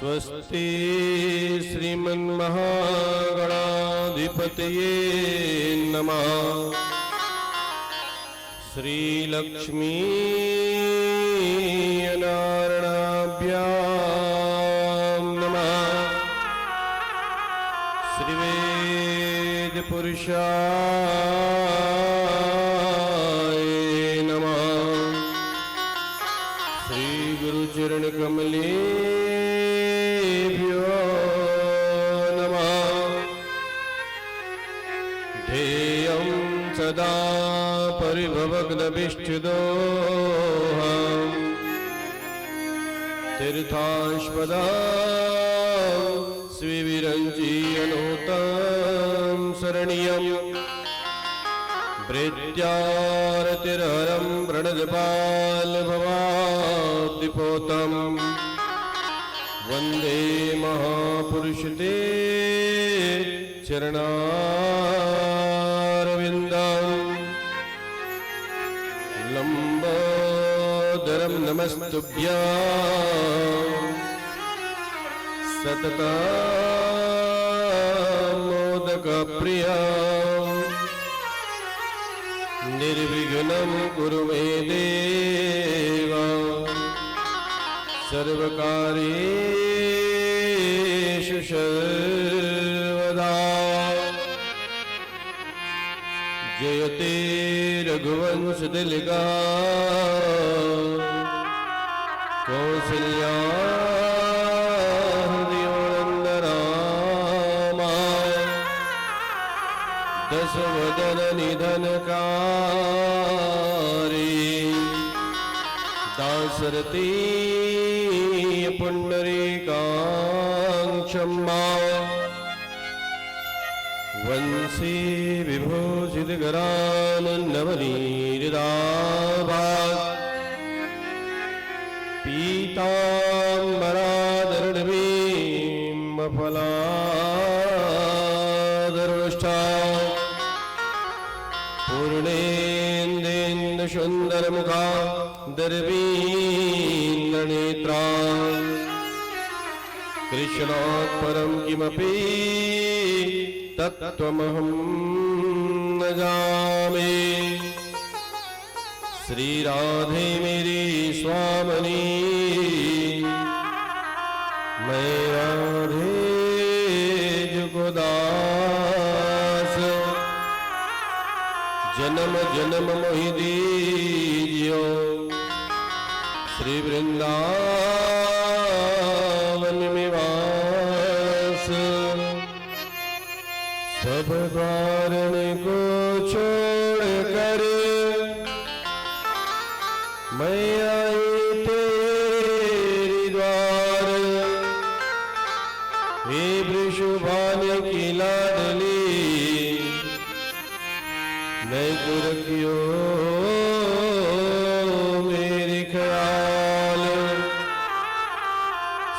स्वस्ति श्रीमन्महागणाधिपतये नमः। श्रीलक्ष्मी नारायणाभ्यां नमः। श्रीवेदपुरुषाय नमः। श्रीगुरुचरणकमलेभ्यो नमः। ध्येयं सदा परिभवग्नभिष्टदोहम् तीर्थास्पदा स्विविरञ्जीयनोतं शरण्यं प्रेत्यारतिरहरं प्रणतपालभवाब्धिपोतं वन्दे महापुरुषते चरणारविन्दम्। लम्बोदरं नमस्तुभ्यं सततमोदकप्रियं निर्विघ्नं कुरु मे देव सर्वकार्येषु सर्वदा। जयते रघुवंशतिलका कौसल्या हृदयोनन्दरामा दशवदननिधनकारी दाशरथी पुण्डरीकाक्षम्मा वंशी विभूषितकरानन्दवनीहृदाभात् पीताम्बराधरण्वीमफलाधरोष्ठा पूर्णेन्दुसुन्दरमुखा दर्वीन्द्रनेत्रा कृष्णात् परं किमपि तत्त्वमहं न जाने। श्री राधे मेरी स्वामिनी मैं राधे जुगदास जन्म जन्म मोहि दीजियो श्री वृंदावन में वास। सब कारण को छोड़ कर मैं आई तेरी द्वार। हे वृषभान की लाडली मैं तो रखियो मेरे ख्याल।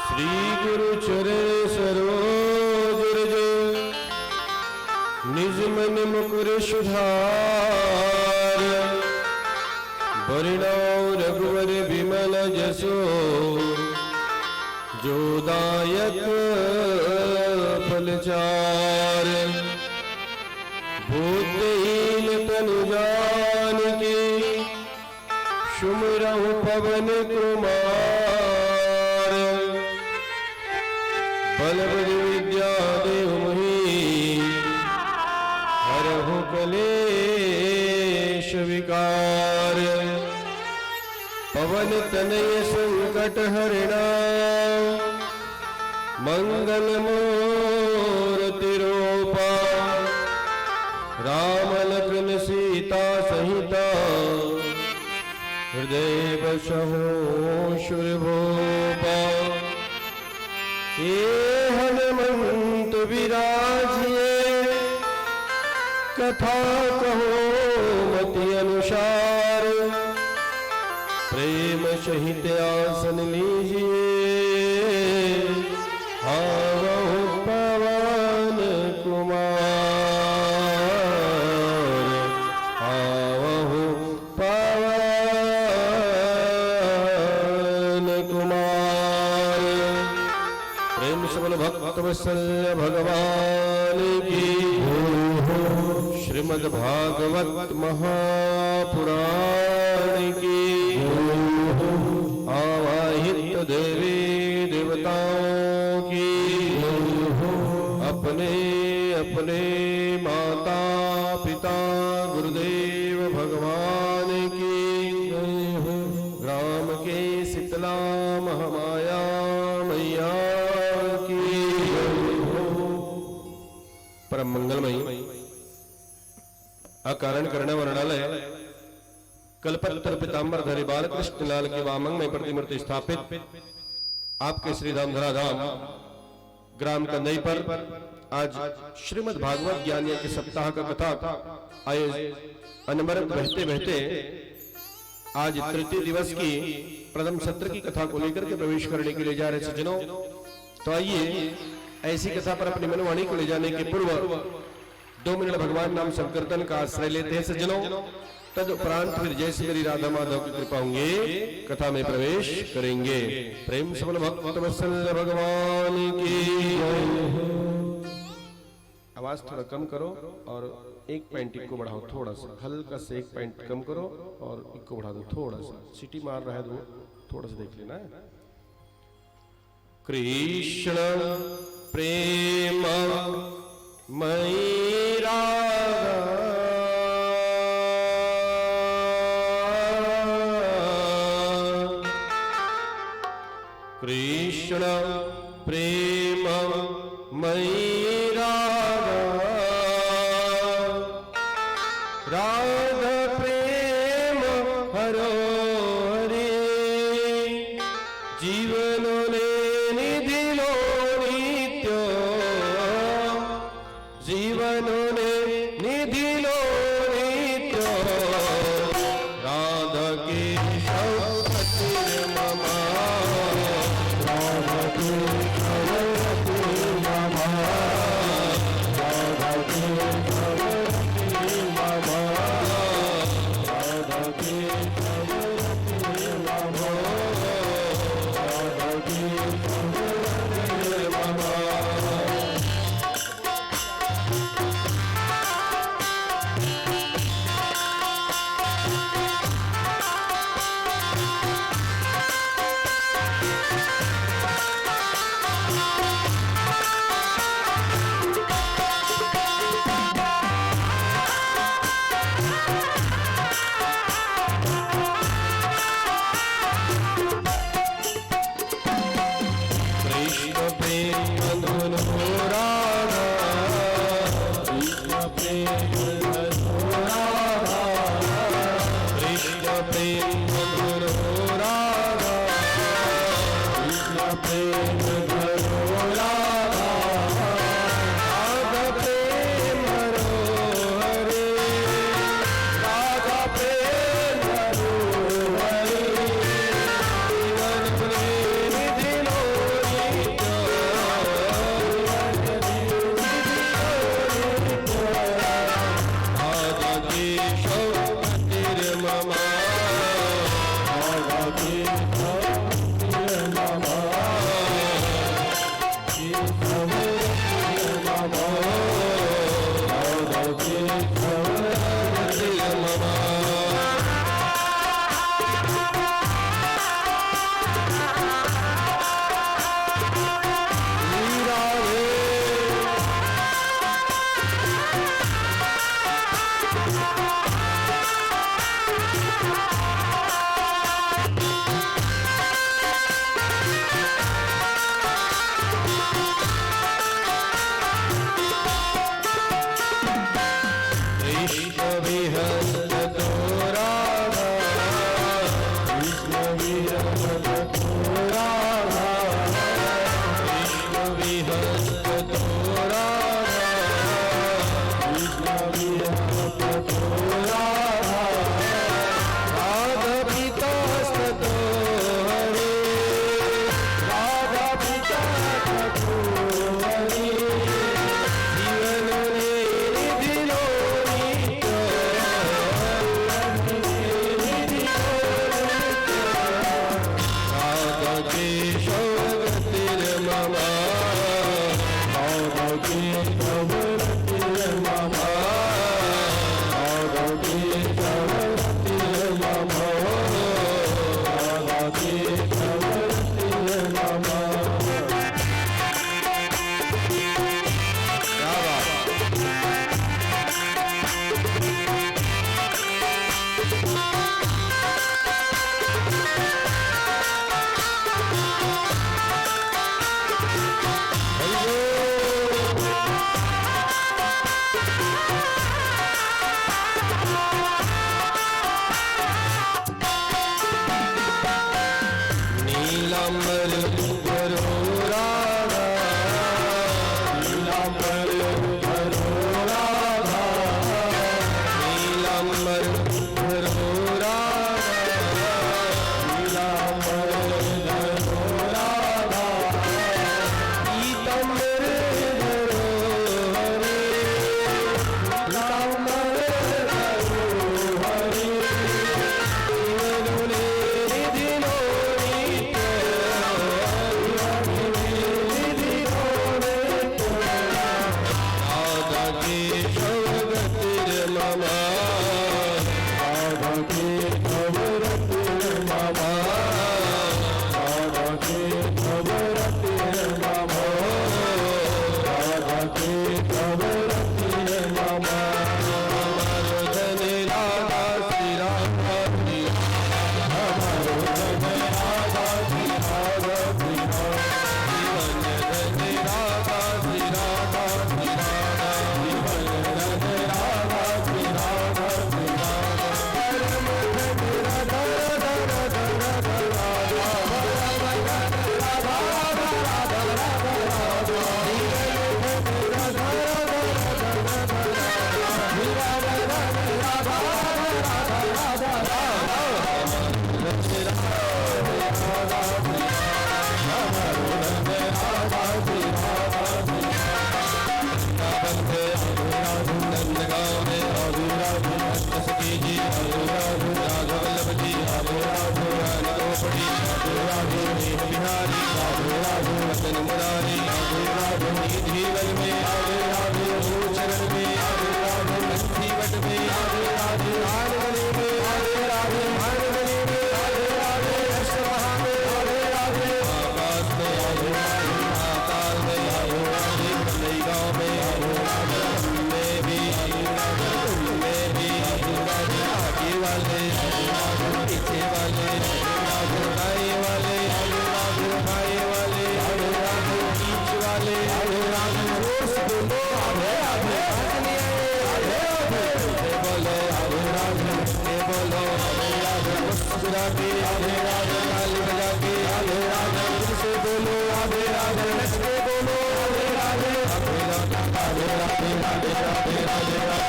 श्री गुरु चरण सरोज रज निज मन मुकुर सुधार। वरणाओ रघुवर विमल जसो जो दायक फलचार। बुद्धिहीन तनु जानकी सुमिरहु पवन कुमार। बलबुद्धि विद्या देहु मोहि हरहु कलेश विकार। पवन तनय संकट हरणा मंगल मूर्ति रूपा। राम लखन सीता सहिता हृदय बसहु सुरभूपा। हे हनुमंत विराजिए कथा कहो मति अनुसार। प्रेम सहित आसन लीजिए आवहु पवन कुमार। आवहु पवन कुमार। प्रेम से बोलो भक्तवत्सल भगवान की। श्रीमद् भागवत महापुराण की। आवाहित देवी देवताओं की। अपने अपने माता पिता गुरुदेव भगवान की। ग्राम के शीतला महामाया मैया की। परम मंगलमयी अकारण कर्ण वर्णालय कल्पत्र पीताम्बर धरी बालकृष्ण लाल के वामंग में प्रतिमूर्ति स्थापित आपके श्री धाम धराधाम ग्राम कंदई पर आज श्रीमद् भागवत ज्ञान के सप्ताह का कथा आए अनवरत बहते बहते आज तृतीय दिवस की प्रथम सत्र की कथा को लेकर के प्रवेश करने के लिए जा रहे सज्जनों। तो आइए ऐसी कथा पर अपनी मनवाणी को ले जाने के पूर्व 2 मिनट भगवान नाम संकीर्तन का आश्रय लेते हैं सज्जनों। तद उपरांत फिर जैसे मेरी राधा माधव की कृपा होंगे कथा में प्रवेश करेंगे। प्रेम से बोलो भक्तवत्सल भगवान की। आवाज थोड़ा कम करो और एक पॉइंट को बढ़ाओ, थोड़ा सा हल्का से एक पॉइंट कम करो और एक को बढ़ा दो थोड़ा सा। सीटी मार रहा है तो थोड़ा सा देख लेना है। कृष्ण प्रेम मयि राधा कृष्ण प्रेम मयि राधा प्रेम हरो हरे जीवन ने निधि लो नित्य जीवन ने निधि लो नित्य राधा के ममा राधा के ममा राधा के मन मुरारी, राधे राधे निधि वन में, राधे राधे गुरु चरण में, राधे राधे कंठी वट में, राधे राधे हार गले में, राधे राधे हार गले में, राधे राधे अष्टमहा में, राधे राधे आकाश में, राधे राधे पाताल में, राधे राधे कन्हई गाँव में, राधे राधे में भी, राधे राधे में भी, राधे राधे आगे वाले, राधे राधे पीछे वाले, राधे राधे दाएं वाले, राधे राधे बाएं वाले, राधे राधे बीच वाले, राधे राधे जोश बोलो राधे राधे, राधे राधे बोलो राधे राधे, बोलो राधे राधे, मुस्कुरा के राधे राधे, ताली बजा के राधे राधे, दिल से बोलो राधे राधे, नच के बोलो राधे राधे, राधे राधे राधे राधे राधे राधे राधे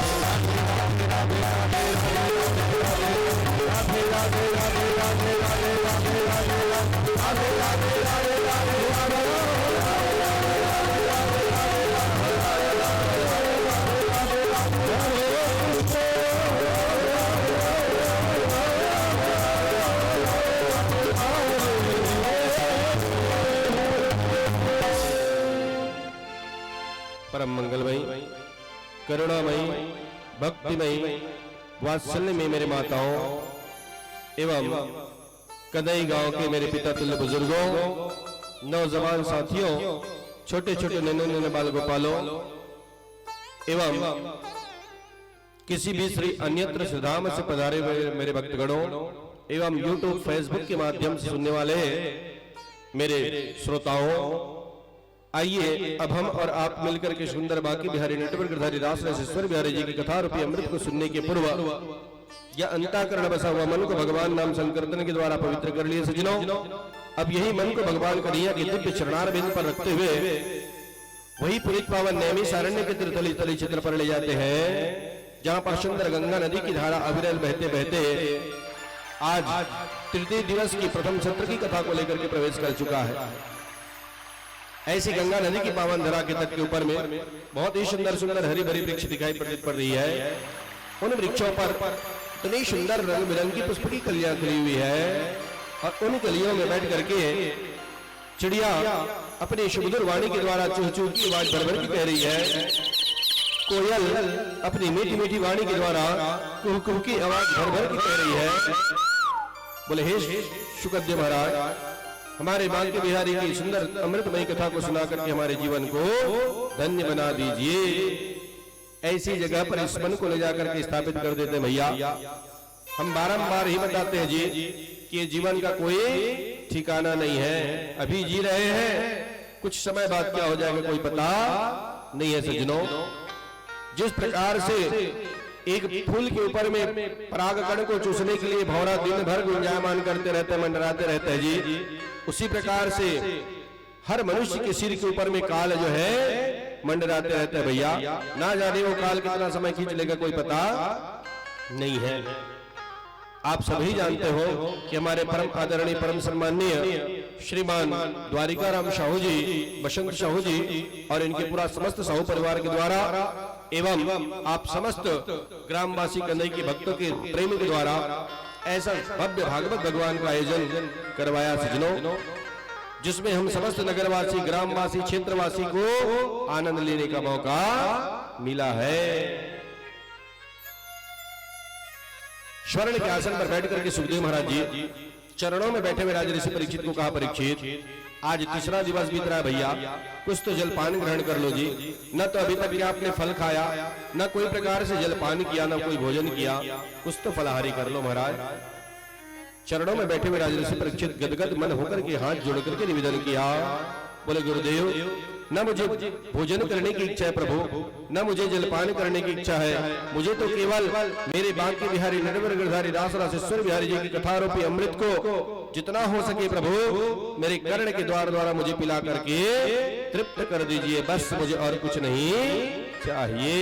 परम मंगलमयी, करुणामयी, भक्तिमयी, वात्सल्य में मेरे माताओं एवं कदई गांव के मेरे पिता तुल्य बुजुर्गों, नौजवान साथियों, छोटे छोटे नन्हे बाल गोपालों एवं किसी भी श्री अन्यत्र श्रीधाम से पधारे हुए मेरे भक्तगणों एवं यूट्यूब फेसबुक के माध्यम से सुनने वाले मेरे श्रोताओं, आइए अब हम और आप मिलकर के सुंदर बाकी बिहारी नेटवर्क धारी रास रसेश्वर बिहारी जी की कथा रूपी अमृत को सुनने के पूर्व या अंतःकरण बसा हुआ मन को भगवान नाम संकीर्तन के द्वारा पवित्र कर लिए सजनों। अब यही मन को भगवान कन्हैया के दिव्य चरणारविंद पर रखते हुए वही पुनीत पावन नैमी सारण्य के तीर्थली तली चित्र पर ले जाते हैं, जहां पर सुंदर गंगा नदी की धारा अविरल बहते बहते आज तृतीय दिवस की प्रथम सत्र की कथा को लेकर के प्रवेश कर चुका है। ऐसी गंगा नदी की पावन धरा के तट के ऊपर में बहुत ही सुंदर सुंदर हरी भरी वृक्ष दिखाई पड़ रही है। उन वृक्षों पर इतनी सुंदर रंग बिरंगी पुष्प की कलियां खिली हुई है और उन कलियों में बैठ करके चिड़िया अपनी सुमधुर वाणी के द्वारा चूह चूह की आवाज भर भर की कह रही है। कोयल अपनी मीठी मीठी वाणी के द्वारा कुह कुह की आवाज भर भर की कह रही है। बोले हे शुकदेव महाराज, हमारे बांके बिहारी की सुंदर अमृतमयी कथा को सुना करके हमारे जीवन को धन्य बना दीजिए। ऐसी जगह पर इस मन को ले जाकर के स्थापित कर देते भैया। हम बारंबार ही बताते हैं जी कि जीवन का कोई ठिकाना नहीं है। अभी जी रहे हैं, कुछ समय बाद क्या हो जाएगा कोई पता नहीं है सज्जनों। जिस प्रकार से एक फूल के ऊपर में परागकण को चूसने के लिए भौरा दिन भर गुंजायमान करते रहते, मंडराते रहते हैं जी, उसी प्रकार से हर मनुष्य के सिर के ऊपर में काल जो है मंडराते रहते हैं भैया। ना जाने वो काल कितना समय खींच लेगा कोई पता नहीं है। आप सभी जानते हो कि हमारे परम आदरणीय परम सम्माननीय श्रीमान द्वारिकाराम साहू जी, बसंत साहू जी और इनके पूरा समस्त साहू परिवार के द्वारा एवं आप समस्त ग्रामवासी कन्हई के भक्तों के प्रेम के द्वारा ऐसा भव्य भागवत भगवान का आयोजन करवाया सजनों, जिसमें हम समस्त नगरवासी, ग्रामवासी, क्षेत्रवासी को आनंद लेने का मौका मिला है। स्वर्ण के आसन पर बैठ करके सुखदेव महाराज जी चरणों में बैठे हुए राजा ऋषि परीक्षित को कहा, परीक्षित आज तीसरा दिवस बीत रहा है भैया, कुछ तो जलपान ग्रहण कर लो जी। न तो अभी तक आपने फल खाया, न कोई प्रकार से जलपान किया, न कोई भोजन किया, कुछ तो फलाहारी कर लो महाराज। चरणों में बैठे हुए राजा ऋषि परीक्षित गदगद मन होकर के हाथ जोड़ करके निवेदन किया। बोले गुरुदेव, न मुझे भोजन करने की इच्छा है प्रभु, न मुझे जलपान करने की इच्छा है, मुझे तो केवल मेरे बांके बिहारी नटवर गिरधारी रास रसेश्वर बिहारी जी की कथा रूपी अमृत को जितना हो सके प्रभु मेरे कर्ण के द्वारा मुझे पिला करके तृप्त कर दीजिए, बस मुझे और कुछ नहीं चाहिए।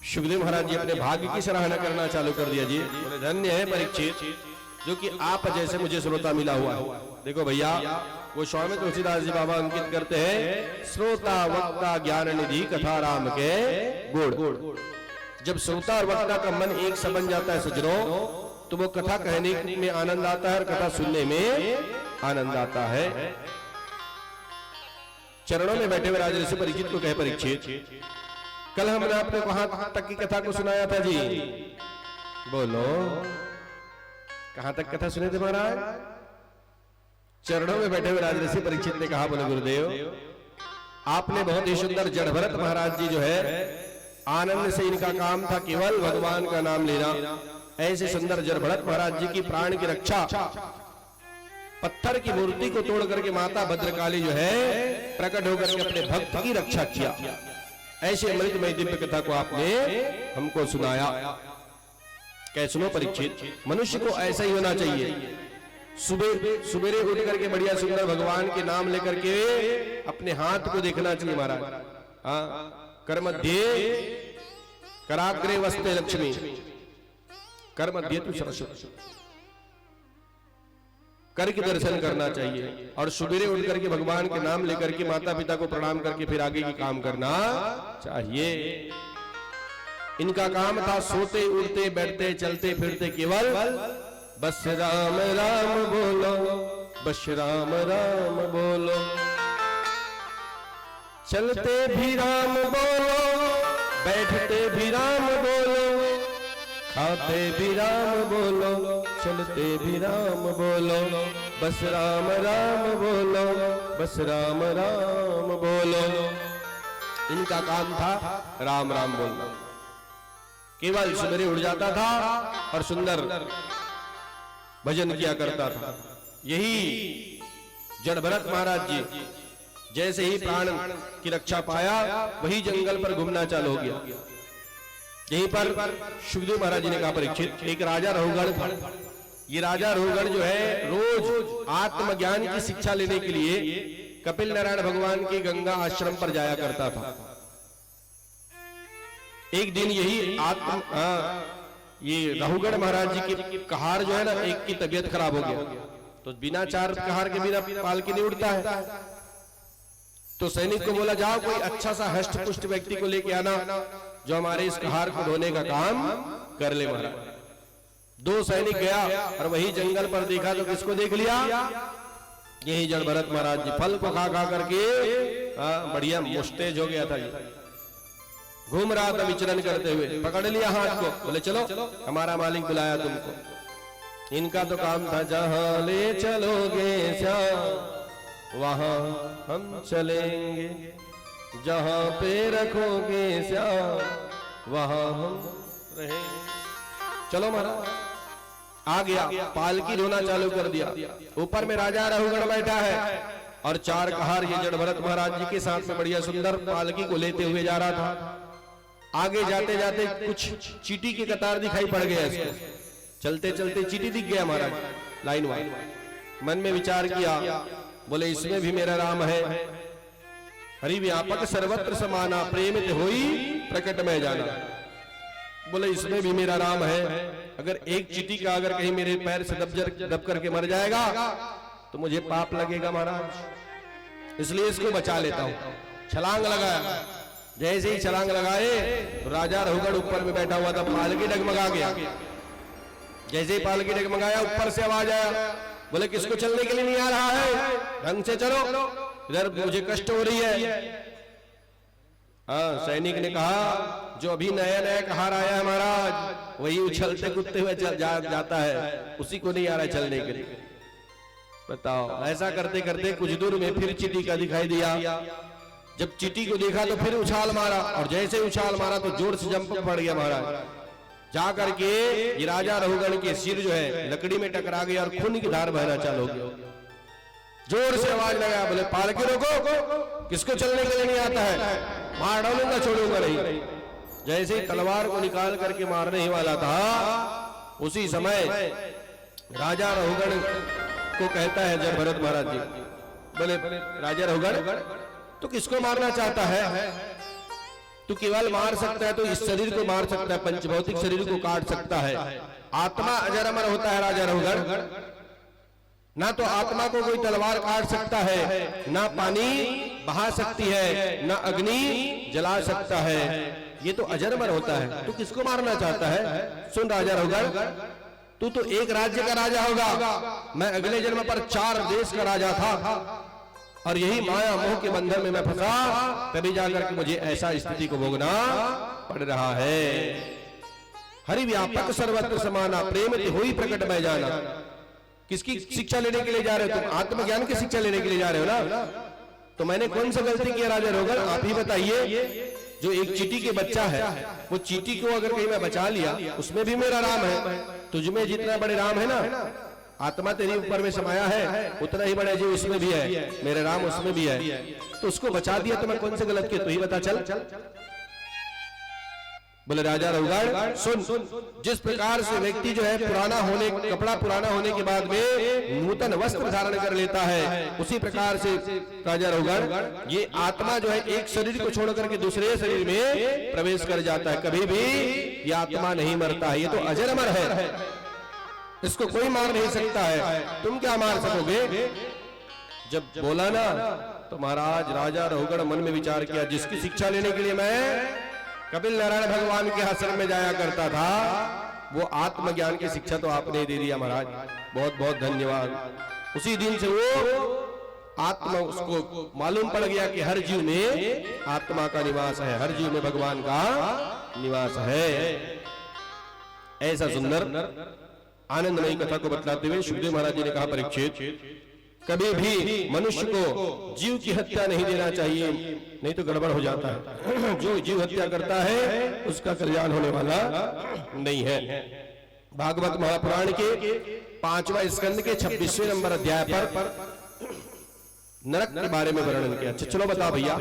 सुखदेव महाराज जी अपने भाग्य की सराहना करना चालू कर दिया जी। बोले धन्य है परीक्षित जो कि आप जैसे मुझे श्रोता मिला हुआ है। देखो भैया, वो स्वामी तुलसीदास जी बाबा अंकित करते हैं, श्रोता वक्ता ज्ञान निधि कथा राम के गुण। जब श्रोता और वक्ता का मन एक सा बन जाता है सज्जनों, तो वो कथा कहने में आनंद आता है और कथा सुनने में आनंद आता है। चरणों में बैठे हुए राजा ऋषि परीक्षित को कहे, परीक्षित कल हमने आपको कहां तक की कथा को सुनाया था जी? बोलो, कहां तक कथा सुने थे महाराज? चरणों में बैठे हुए राजा ऋषि परीक्षित ने कहा, बोले गुरुदेव, आपने बहुत ही सुंदर जड़ भरत महाराज जी जो है आनंद से इनका काम था केवल भगवान का नाम लेना। ऐसे सुंदर जड़ भरत महाराज जी की प्राण की रक्षा पत्थर की मूर्ति को तोड़ करके माता भद्रकाली जो है प्रकट होकर के अपने भक्त की रक्षा किया। ऐसे अमृतमय दिव्य कथा को आपने हमको सुनाया। कह सुनो परीक्षित, मनुष्य को ऐसा ही होना चाहिए। सुबेरे उठ करके बढ़िया सुंदर भगवान के नाम लेकर के अपने हाथ को देखना चाहिए महाराज। कर मध्य कराग्रे वस्ते लक्ष्मी, कर मध्य तू सरस्वती, कर के दर्शन करना चाहिए। और सुबेरे उठ करके भगवान के नाम लेकर के माता पिता को प्रणाम करके फिर आगे की काम करना चाहिए। इनका काम था सोते उठते बैठते चलते फिरते केवल बस राम राम बोलो, बस राम राम बोलो, चलते भी राम बोलो, बैठते भी राम बोलो, खाते भी राम बोलो, चलते भी राम बोलो, बस राम राम बोलो, बस राम राम बोलो। इनका काम था राम राम बोलना। केवल सवेरे उठ जाता था और सुंदर भजन किया करता था। यही जड़ भरत महाराज जी जैसे ही प्राण की रक्षा पाया वही जंगल पर घूमना चालू हो गया। यहीं पर सुखदेव महाराज जी ने कहा, परीक्षित, एक राजा रहुगण था। ये राजा रहुगण जो है रोज आत्मज्ञान की शिक्षा लेने के लिए कपिल नारायण भगवान के गंगा आश्रम पर जाया करता था। एक दिन यही ये रहुगण महाराज जी की कहार जो है ना, एक की तबीयत खराब हो गया। तो बिना चार कहार के बिना पालकी नहीं उड़ता है। तो सैनिक को बोला, जाओ कोई अच्छा सा हष्ट पुष्ट व्यक्ति को लेके आना जो हमारे इस कहार को धोने का काम कर ले। महाराज 2 सैनिक गया और वही जंगल पर देखा तो किसको देख लिया? यही जड़ भरत महाराज जी फल को खा खा करके बढ़िया मुस्तेज हो गया था। घूम रहा था विचरण करते हुए, पकड़ लिया हाथ को, बोले चलो हमारा मालिक बुलाया तुमको। इनका तो काम था, जहां ले चलोगे श्याम वहां हम चलेंगे, जहां पे रखोगे श्याम वहां हम रहेंगे। चलो महाराज आ गया, पालकी धोना चालू कर दिया। ऊपर में राजा रहुगण बैठा है और 4 कहार ये जड़ भरत महाराज जी के साथ में बढ़िया सुंदर पालकी को लेते हुए जा रहा था। आगे जाते जाते कुछ चींटी की कतार दिखाई पड़ गया इसको। चलते चलते चींटी दिख गया महाराज लाइन वाइज। मन में विचार किया, बोले इसमें भी मेरा राम है। हरि व्यापक सर्वत्र समाना, प्रेमित होई प्रकट में जाना। बोले इसमें भी मेरा राम है। अगर एक चींटी का अगर कहीं मेरे पैर से दब करके मर जाएगा तो मुझे पाप लगेगा महाराज, इसलिए इसको बचा लेता हूं। छलांग लगाया। जैसे ही छलांग लगाए तो राजा रहुगण ऊपर में बैठा हुआ था, पालकी डगमगा गया। जैसे ही पालकी डगमगाया ऊपर से आवाज आया, बोले किसको चलने के लिए नहीं आ रहा है? ढंग से चलो, इधर मुझे कष्ट हो रही है। हाँ, सैनिक ने कहा, जो अभी नया नया कहार आया है महाराज वही उछलते कूदते हुए जाता है, उसी को नहीं आ रहा है चलने के लिए। बताओ, ऐसा करते करते कुछ दूर में फिर चींटी का दिखाई दिया। जब चींटी को देखा तो फिर उछाल मारा और जैसे उछाल मारा तो जोर से जंप पड़ गया महाराज। जाकर के ये राजा रहुगण के सिर जो है लकड़ी में टकरा गया और खून की धार बहना चालू हो गया। जोर से आवाज लगाया, बोले पालकी रोको, किसको चलने के लिए नहीं आता है? मार डालूंगा, छोड़ूंगा नहीं। जैसे ही तलवार को निकाल करके मारने ही वाला था उसी समय राजा रहुगण को कहता है जड़ भरत महाराज जी, बोले राजा रहुगण तो किसको मारना चाहता है? तू केवल मार सकता है तो इस शरीर को मार सकता है, पंचभौतिक शरीर को काट सकता है। आत्मा अजर अमर होता है राजा रहुगण, ना तो आत्मा को कोई तलवार काट सकता है, ना पानी बहा सकती है, ना अग्नि जला सकता है। ये तो अजर अमर होता है। तू किसको मारना चाहता है? सुन राजा रहुगण, तू तो एक राज्य का राजा होगा, मैं अगले जन्म पर 4 देश का राजा था और यही माया मोह के बंधन में मैं फंसा, तभी जाकर के मुझे ऐसा स्थिति को भोगना पड़ रहा है। हरि व्यापक सर्वत्र समाना, प्रेम हो ही प्रकट में जाना। किसकी शिक्षा लेने के लिए जा रहे हो तुम? आत्मज्ञान की शिक्षा लेने के लिए जा रहे हो ना? तो मैंने कौन सा गलती किया राजा रोगन, आप ही बताइए। जो एक चींटी के बच्चा है, वो चींटी को अगर कहीं मैं बचा लिया, उसमें भी मेरा राम है। तुझमें जितना बड़े राम है ना, आत्मा तेरी ऊपर में समाया है, उतना ही बड़े जीव उसमें भी है, मेरे राम उसमें भी है। तो उसको बचा दिया तो मैं कौन से गलत किया, तो ही बता चल। बोले राजा रघुगण सुन, जिस प्रकार से व्यक्ति जो है कपड़ा पुराना होने के बाद में नूतन वस्त्र धारण कर लेता है, उसी प्रकार से राजा रघुगण ये आत्मा जो है एक शरीर को छोड़ करके दूसरे शरीर में प्रवेश कर जाता है। कभी भी ये आत्मा नहीं मरता है, ये तो अजर अमर है, इसको कोई मार नहीं सकता है। तुम क्या मार सकोगे? जब बोला ना तो महाराज राजा रघुगण मन में विचार किया, जिसकी शिक्षा लेने के लिए मैं कपिल नारायण भगवान के आश्रम में जाया करता था, वो आत्मज्ञान की शिक्षा तो आपने दे दिया महाराज, बहुत बहुत धन्यवाद। उसी दिन से वो आत्मा, उसको मालूम पड़ गया कि हर जीव में आत्मा का निवास है, हर जीव में भगवान का निवास है। ऐसा सुंदर आनंदमयी कथा को बतलाते हुए सुखदेव महाराज जी ने कहा, परीक्षित कभी भी मनुष्य को जीव की हत्या नहीं देना चाहिए, नहीं तो गड़बड़ हो जाता है। जो जीव हत्या करता है उसका कल्याण होने वाला नहीं है। भागवत महापुराण के 5वां स्कंद के 26वें नंबर अध्याय पर नरक के बारे में वर्णन किया। चलो बताओ भैया,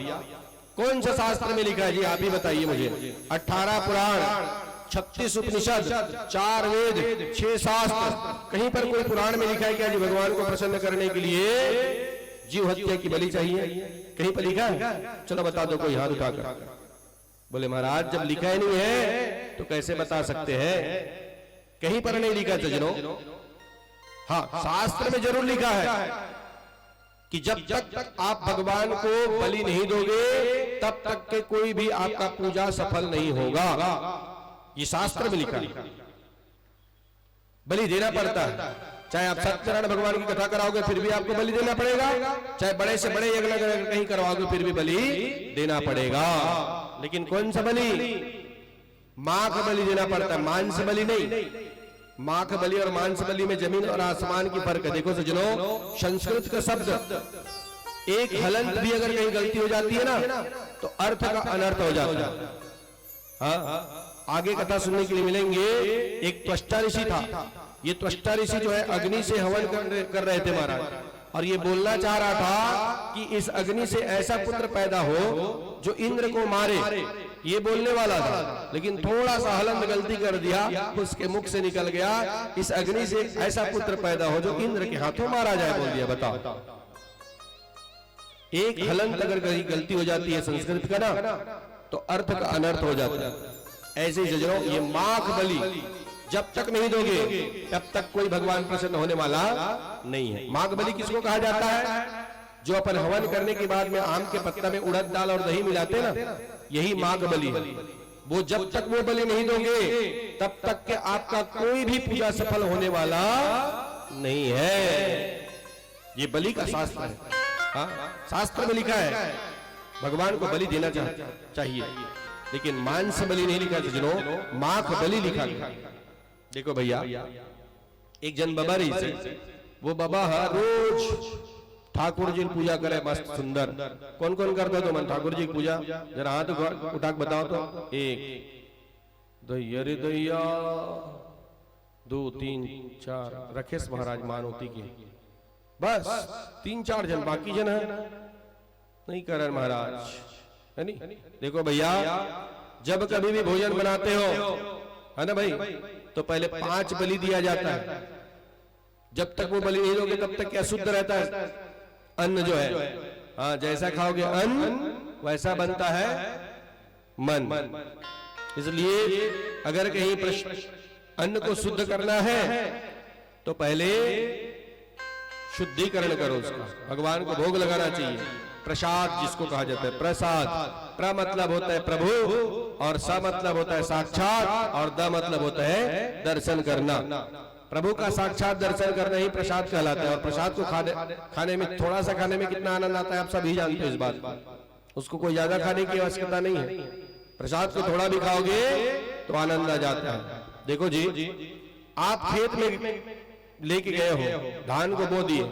कौन सा शास्त्र में लिखा है जी, आप ही बताइए मुझे। 18 पुराण, 36 उपनिषद, 4 वेद, 6 शास्त्र, कहीं पर कोई पुराण में लिखा है क्या जी भगवान को प्रसन्न करने के लिए जीव हत्या की बलि चाहिए? कहीं पर लिखा है? चलो बता दो कोई हाथ उठाकर। बोले महाराज जब लिखा ही नहीं है तो कैसे बता सकते हैं? कहीं पर नहीं लिखा सज्जनों। हाँ, शास्त्र में जरूर लिखा है कि जब तक आप भगवान को बलि नहीं दोगे तब तक के कोई भी आपका पूजा सफल नहीं होगा। ये शास्त्र में लिखा है, बलि देना पड़ता है। चाहे आप सत्यनारायण भगवान की कथा कराओगे फिर भी आपको बलि देना पड़ेगा, चाहे बड़े से बड़े यज्ञ कहीं करवाओगे फिर भी बलि देना पड़ेगा। लेकिन कौन सा बलि? मां का बलि देना पड़ता है, मांस बलि नहीं। मां का बलि और मांस बलि में जमीन और आसमान की फर्क है। देखो सज्जनों, संस्कृत का शब्द एक हलंत भी अगर कहीं गलती हो जाती है ना तो अर्थ का अनर्थ हो जाता है। हाँ, आगे कथा सुनने के लिए मिलेंगे। एक त्वष्टा ऋषि था, ये त्वष्टा ऋषि जो है अग्नि से हवन कर रहे थे महाराज, और ये बोलना चाह रहा था कि इस अग्नि से ऐसा पुत्र पैदा हो जो इंद्र को मारे, ये बोलने वाला था। लेकिन थोड़ा सा हलंत गलती कर दिया, उसके मुख से निकल गया इस अग्नि से ऐसा पुत्र पैदा हो जो इंद्र के हाथों मारा जाए, बोल दिया। बताओ, एक हलंत अगर कहीं गलती हो जाती है संस्कृत का ना तो अर्थ का अनर्थ हो जाता है। ऐसे ही सज्जनों, ये माख बलि जब तक नहीं दोगे तब तक कोई भगवान प्रसन्न होने वाला नहीं है। माघ बलि किसको कहा जाता है? जो अपन हवन करने के बाद में आम के पत्ता में उड़द दाल और दही मिलाते ना, यही माघ बलि है। वो जब तक वो बलि नहीं दोगे तब तक के आपका कोई भी पूजा सफल होने वाला नहीं है। ये बलि का शास्त्र है। हाँ, शास्त्र में लिखा है भगवान को बलि देना चाहिए, लेकिन मांस बलि नहीं लिखा सज्जनों, माख बलि लिखा गया। देखो भैया, एक जन बाबा रही से, वो बाबा हर रोज ठाकुर जी की पूजा करे, मस्त सुंदर। कौन कौन करता तो मन ठाकुर जी की पूजा? जरा हाथ उठा के बताओ तो। 1 दैया रे दैया, 2 3 4 रखेश महाराज मानवती की, बस 3-4 जन, बाकी जन है नहीं कर महाराज, है नहीं। देखो भैया, जब कभी भी भोजन बनाते हो है ना भाई, तो पहले 5 बलि दिया जाता है। जब तक वो बलि नहीं दोगे तब तक क्या शुद्ध रहता है अन्न जो है। हाँ, जैसा खाओगे अन्न वैसा बनता है मन। इसलिए अगर कहीं अन्न को शुद्ध करना है तो पहले शुद्धिकरण करो उसका, भगवान को भोग लगाना चाहिए। प्रसाद जिसको कहा जाता है, प्रसाद। प्र मतलब होता है प्रभु, और स मतलब होता है साक्षात, और द मतलब होता है दर्शन करना। प्रभु का साक्षात दर्शन करना ही प्रसाद कहलाता है। और प्रसाद को खाने में, थोड़ा सा खाने में कितना आनंद आता है आप सभी जानते हो इस बात। उसको कोई ज्यादा खाने की आवश्यकता नहीं है। प्रसाद को थोड़ा भी खाओगे तो आनंद आ जाता है। देखो जी, आप खेत में लेके गए हो, धान को बो दिए,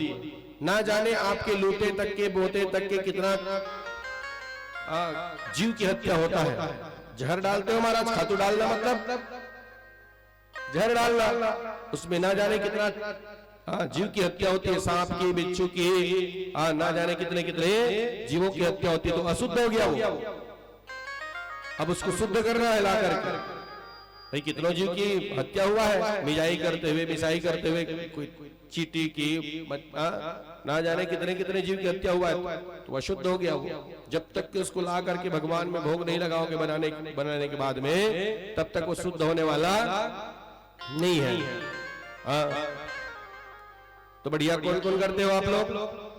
ना जाने आपके लूटे तक के, बोते तक के कितना जीव की हत्या होता है। जहर डालते हो महाराज, खातू डालना मतलब जहर डालना, उसमें ना जाने कितना जीव की हत्या होती है, सांप की, बिच्छू की, ना जाने कितने कितने जीवों की हत्या होती है। तो अशुद्ध हो गया वो, अब उसको शुद्ध करना है ला करके। भाई कितनों जीव की हत्या हुआ है, मिजाई करते हुए, मिसाई करते हुए, कोई चीटी की, ना जाने कितने कितने जीव की हत्या हुआ है, तो अशुद्ध हो गया वो। जब तक कि उसको ला करके भगवान में भोग नहीं लगाओगे बनाने के बाद में, तब तक वो शुद्ध होने वाला नहीं है। तो बढ़िया कौन कौन करते हो आप लोग?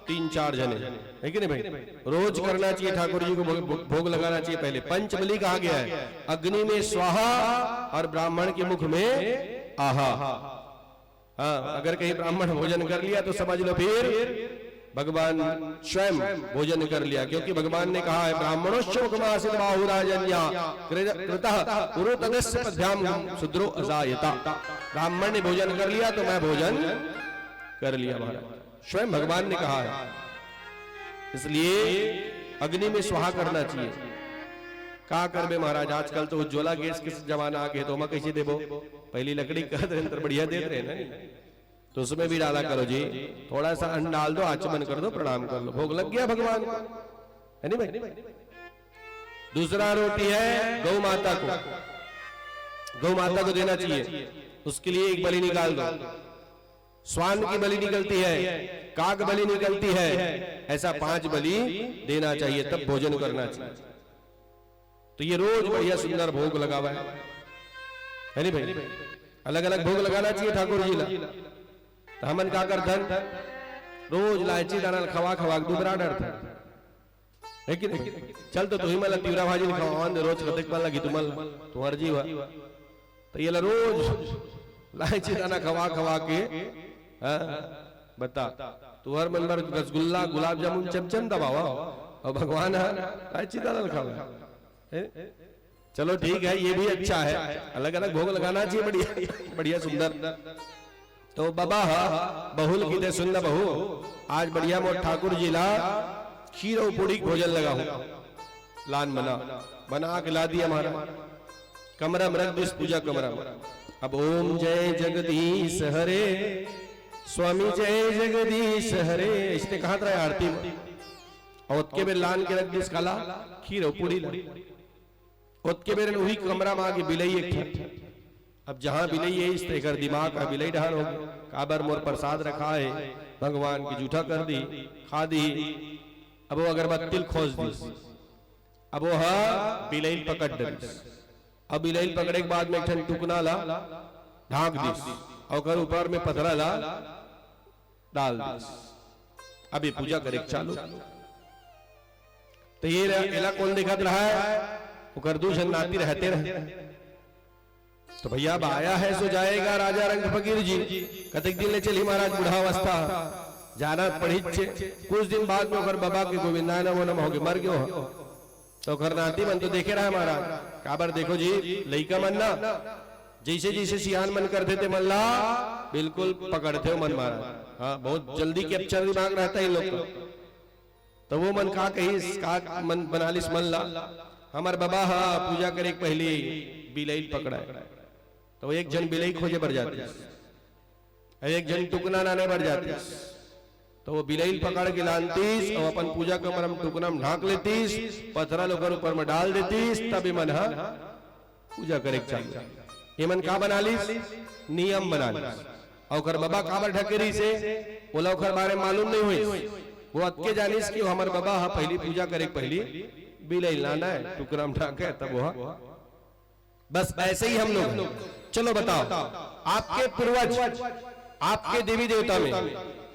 3-4 जने, है कि नहीं भाई? रोज करना चाहिए, ठाकुर जी को भोग लगाना चाहिए। पहले पंचबली कहा गया है, अग्नि में स्वाहा और ब्राह्मण के मुख में आहा। अगर कहीं ब्राह्मण भोजन कर लिया तो समझ लो फिर भगवान स्वयं भोजन कर लिया, क्योंकि भगवान ने कहा है ब्राह्मणोश्चमुखमासीत बाहुराजन्या कृतः उरुतदस्य पद्भ्याम शूद्रो अजायता। ब्राह्मण ने भोजन कर लिया तो मैं भोजन कर लिया महाराज, स्वयं भगवान ने कहा है। इसलिए अग्नि में स्वाहा करना चाहिए। का करबे महाराज, आजकल तो उज्ज्वला गैस के जमाना आ गए, तो मैं कैसे देबो? पहली लकड़ी का बढ़िया दे रहे ना, तो उसमें भी डाला करो जी। थोड़ा सा अन्न डाल दो, आचमन कर दो, प्रणाम कर लो, भोग लग गया भगवान को, है नहीं भाई? दूसरा रोटी है गौ माता को, गौ माता को देना चाहिए। उसके लिए एक बलि निकाल दो। स्वान की बलि निकलती है, काग बलि निकलती है, ऐसा 5 बलि देना चाहिए, तब भोजन करना चाहिए। तो ये रोज बढ़िया सुंदर भोग लगा हुआ है नहीं भाई? अलग अलग भोग लगाना चाहिए ठाकुर जी ला। तो हमन का कर धन रोज लाइची दाना खवा खवा दुबरा डर था, है कि नहीं? चल तो तुम्हें मला तीवरा भाजी खावा रोज कतेक पाल लगी तुम्हार जी हुआ, तो ये रोज लाइची दाना खवा खवा के बता तुहर मन भर रसगुल्ला गुलाब जामुन चमचम दबावा और भगवान लाइची दाना खावा। चलो ठीक है, ये भी अच्छा है, अलग अलग भोग लगाना चाहिए, बढ़िया बढ़िया सुंदर। तो बाबा बहुल की दे सुंदर बहु, आज बढ़िया मोट ठाकुर जी ला खीर और पूड़ी भोजन लगा हूं, लान बना के ला दिया हमारा कमरा में रख दो, पूजा कमरा में। अब ओम जय जगदीश हरे स्वामी जय जगदीश हरे, इसने कहा था आरती में, और उसके बेर लान के रख दी काला खीर और पूड़ी ला, उसके बेर वही कमरा में आगे बिलई एक। अब जहां बिलई है इस तरह दिमाग का बिलई ढहान हो गया, काबर मोर प्रसाद रखा है भगवान की जूठा कर दी, खा दी। अब वो अगरबत्ती खोज दी, अब वो बिलई पकड़ दी। अब बिलई पकड़े के बाद में एक टुकना ला ढाक दी, और ऊपर में पथरा ला डाल दी। अब ये पूजा करे चालू। तो ये एला कौन दिखत रहा है? वो दूषण नाती रहते रहे। तो भैया अब आया है सो जाएगा राजा रंग फकीर जी, कतक दिन ले चली महाराज बुढ़ावस्था जाना पड़ी। कुछ दिन बाद में बाबा के गोविंदा नमो नमः हो गए, मर गयो। तो नाती मन तो देखे रहा महाराज, काबर देखो जी लइका मन ना जैसे जैसे सियान मन करते थे मन ला बिल्कुल पकड़ते हो मन महाराज। हाँ, बहुत जल्दी कैप्चर दिमाग रहता है इन लोग का। तो वो मन का कही का मन बना लिस मन ला, हमार बाबा पूजा करे पहले बिलई पकड़ा है, तो एक जन बिलई खोजे बढ़ जाती है, एक जन टुकना नाने बढ़ जाती है। तो वो बिलई पकड़ के लानतीस और अपन पूजा कमरा में टुकना में ढाक लेतीस, पथरा लोकर ऊपर में डाल देतीस, तब मन पूजा करे चाहिए। ये मन का बना लिस नियम बना लिस, और बाबा काबर ढकेरी से बोला बारे मालूम नहीं हुई, वो अतके जानिस कि हमारे बाबा पहली पूजा करे पहली बिलई लाना है, टुकड़ा में ढाके तब वो। बस ऐसे ही हम लोग। चलो बताओ, आपके पूर्वज आपके देवी देवता में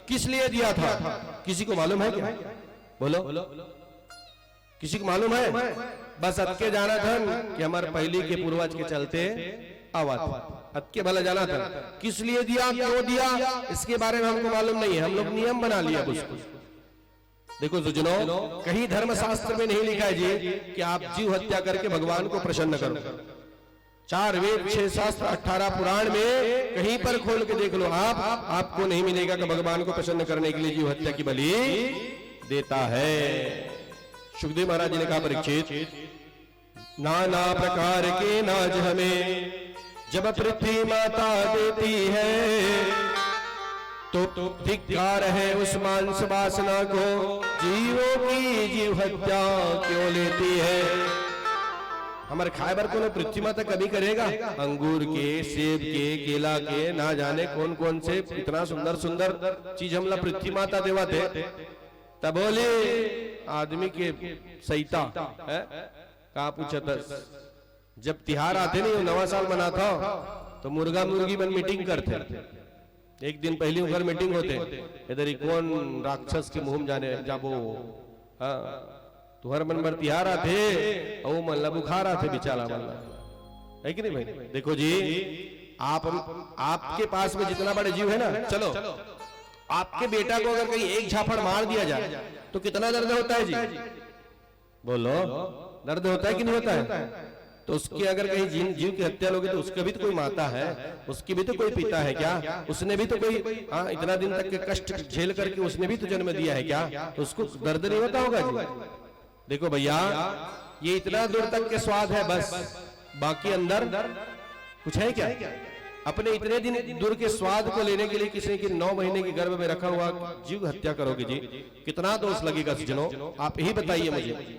किस लिए दिया था? किसी को मालूम है क्या? बोलो, किसी को मालूम है? बस अतके जाना था कि हमारे पहली के पूर्वज के चलते आवा था। हत्या भला जाना था, किस लिए दिया, क्यों दिया, इसके बारे में हमको मालूम नहीं है, हम लोग नियम बना लिया उसको। देखो सुजनों, कहीं धर्मशास्त्र में नहीं लिखा है जी कि आप जीव हत्या करके भगवान को प्रसन्न करो। 4 वेद 6 शास्त्र 18 पुराण में कहीं पर खोल के देख लो आप, आपको नहीं मिलेगा कि भगवान को प्रसन्न करने के लिए जीव हत्या की बलि देता है। सुखदेव महाराज जी ने कहा, परीक्षित नाना प्रकार के नाज हमें जब पृथ्वी माता देती है, तो धिक्कार है उस मांस वासना को जीवों की जीव हत्या क्यों लेती है। हमारे खाए बर को पृथ्वी माता कभी करेगा, अंगूर के, सेब के, केला के, ना जाने कौन कौन से इतना सुंदर सुंदर चीज हमला पृथ्वी माता देवा थे। तब बोले आदमी के सहिता कहा पूछा, जब तिहार आते नहीं, नवा साल मनाता तो मुर्गा मुर्गी बन मीटिंग करते। एक दिन पहले घर मीटिंग होते, इधर ही कौन राक्षस के मुंह जाने जाबो, तुहर मन भर तिहार आते और मल्ला बुखार आते बेचारा मल्ला, है कि नहीं भाई। देखो जी, आपके पास में जितना बड़े जीव है ना, चलो आपके बेटा को अगर कहीं एक झापड़ मार दिया जाए तो कितना दर्द होता है जी, बोलो, दर्द होता है कि नहीं होता है। तो उसकी अगर कहीं जीव की हत्या लोगे तो उसका भी तो कोई माता है, उसकी भी तो कोई पिता है क्या, उसने भी तो कोई इतना दिन तक के कष्ट झेल करके उसने भी तो जन्म दिया है क्या, तो उसको दर्द नहीं होता होगा जी। देखो भैया, ये इतना दूर तक के स्वाद है बस, बाकी अंदर कुछ है क्या। अपने इतने दिन दूर के स्वाद को लेने के लिए किसी के 9 महीने के गर्भ में रखा हुआ जीव हत्या करोगे जी, कितना दोष लगेगा सज्जनों, आप यही बताइए मुझे।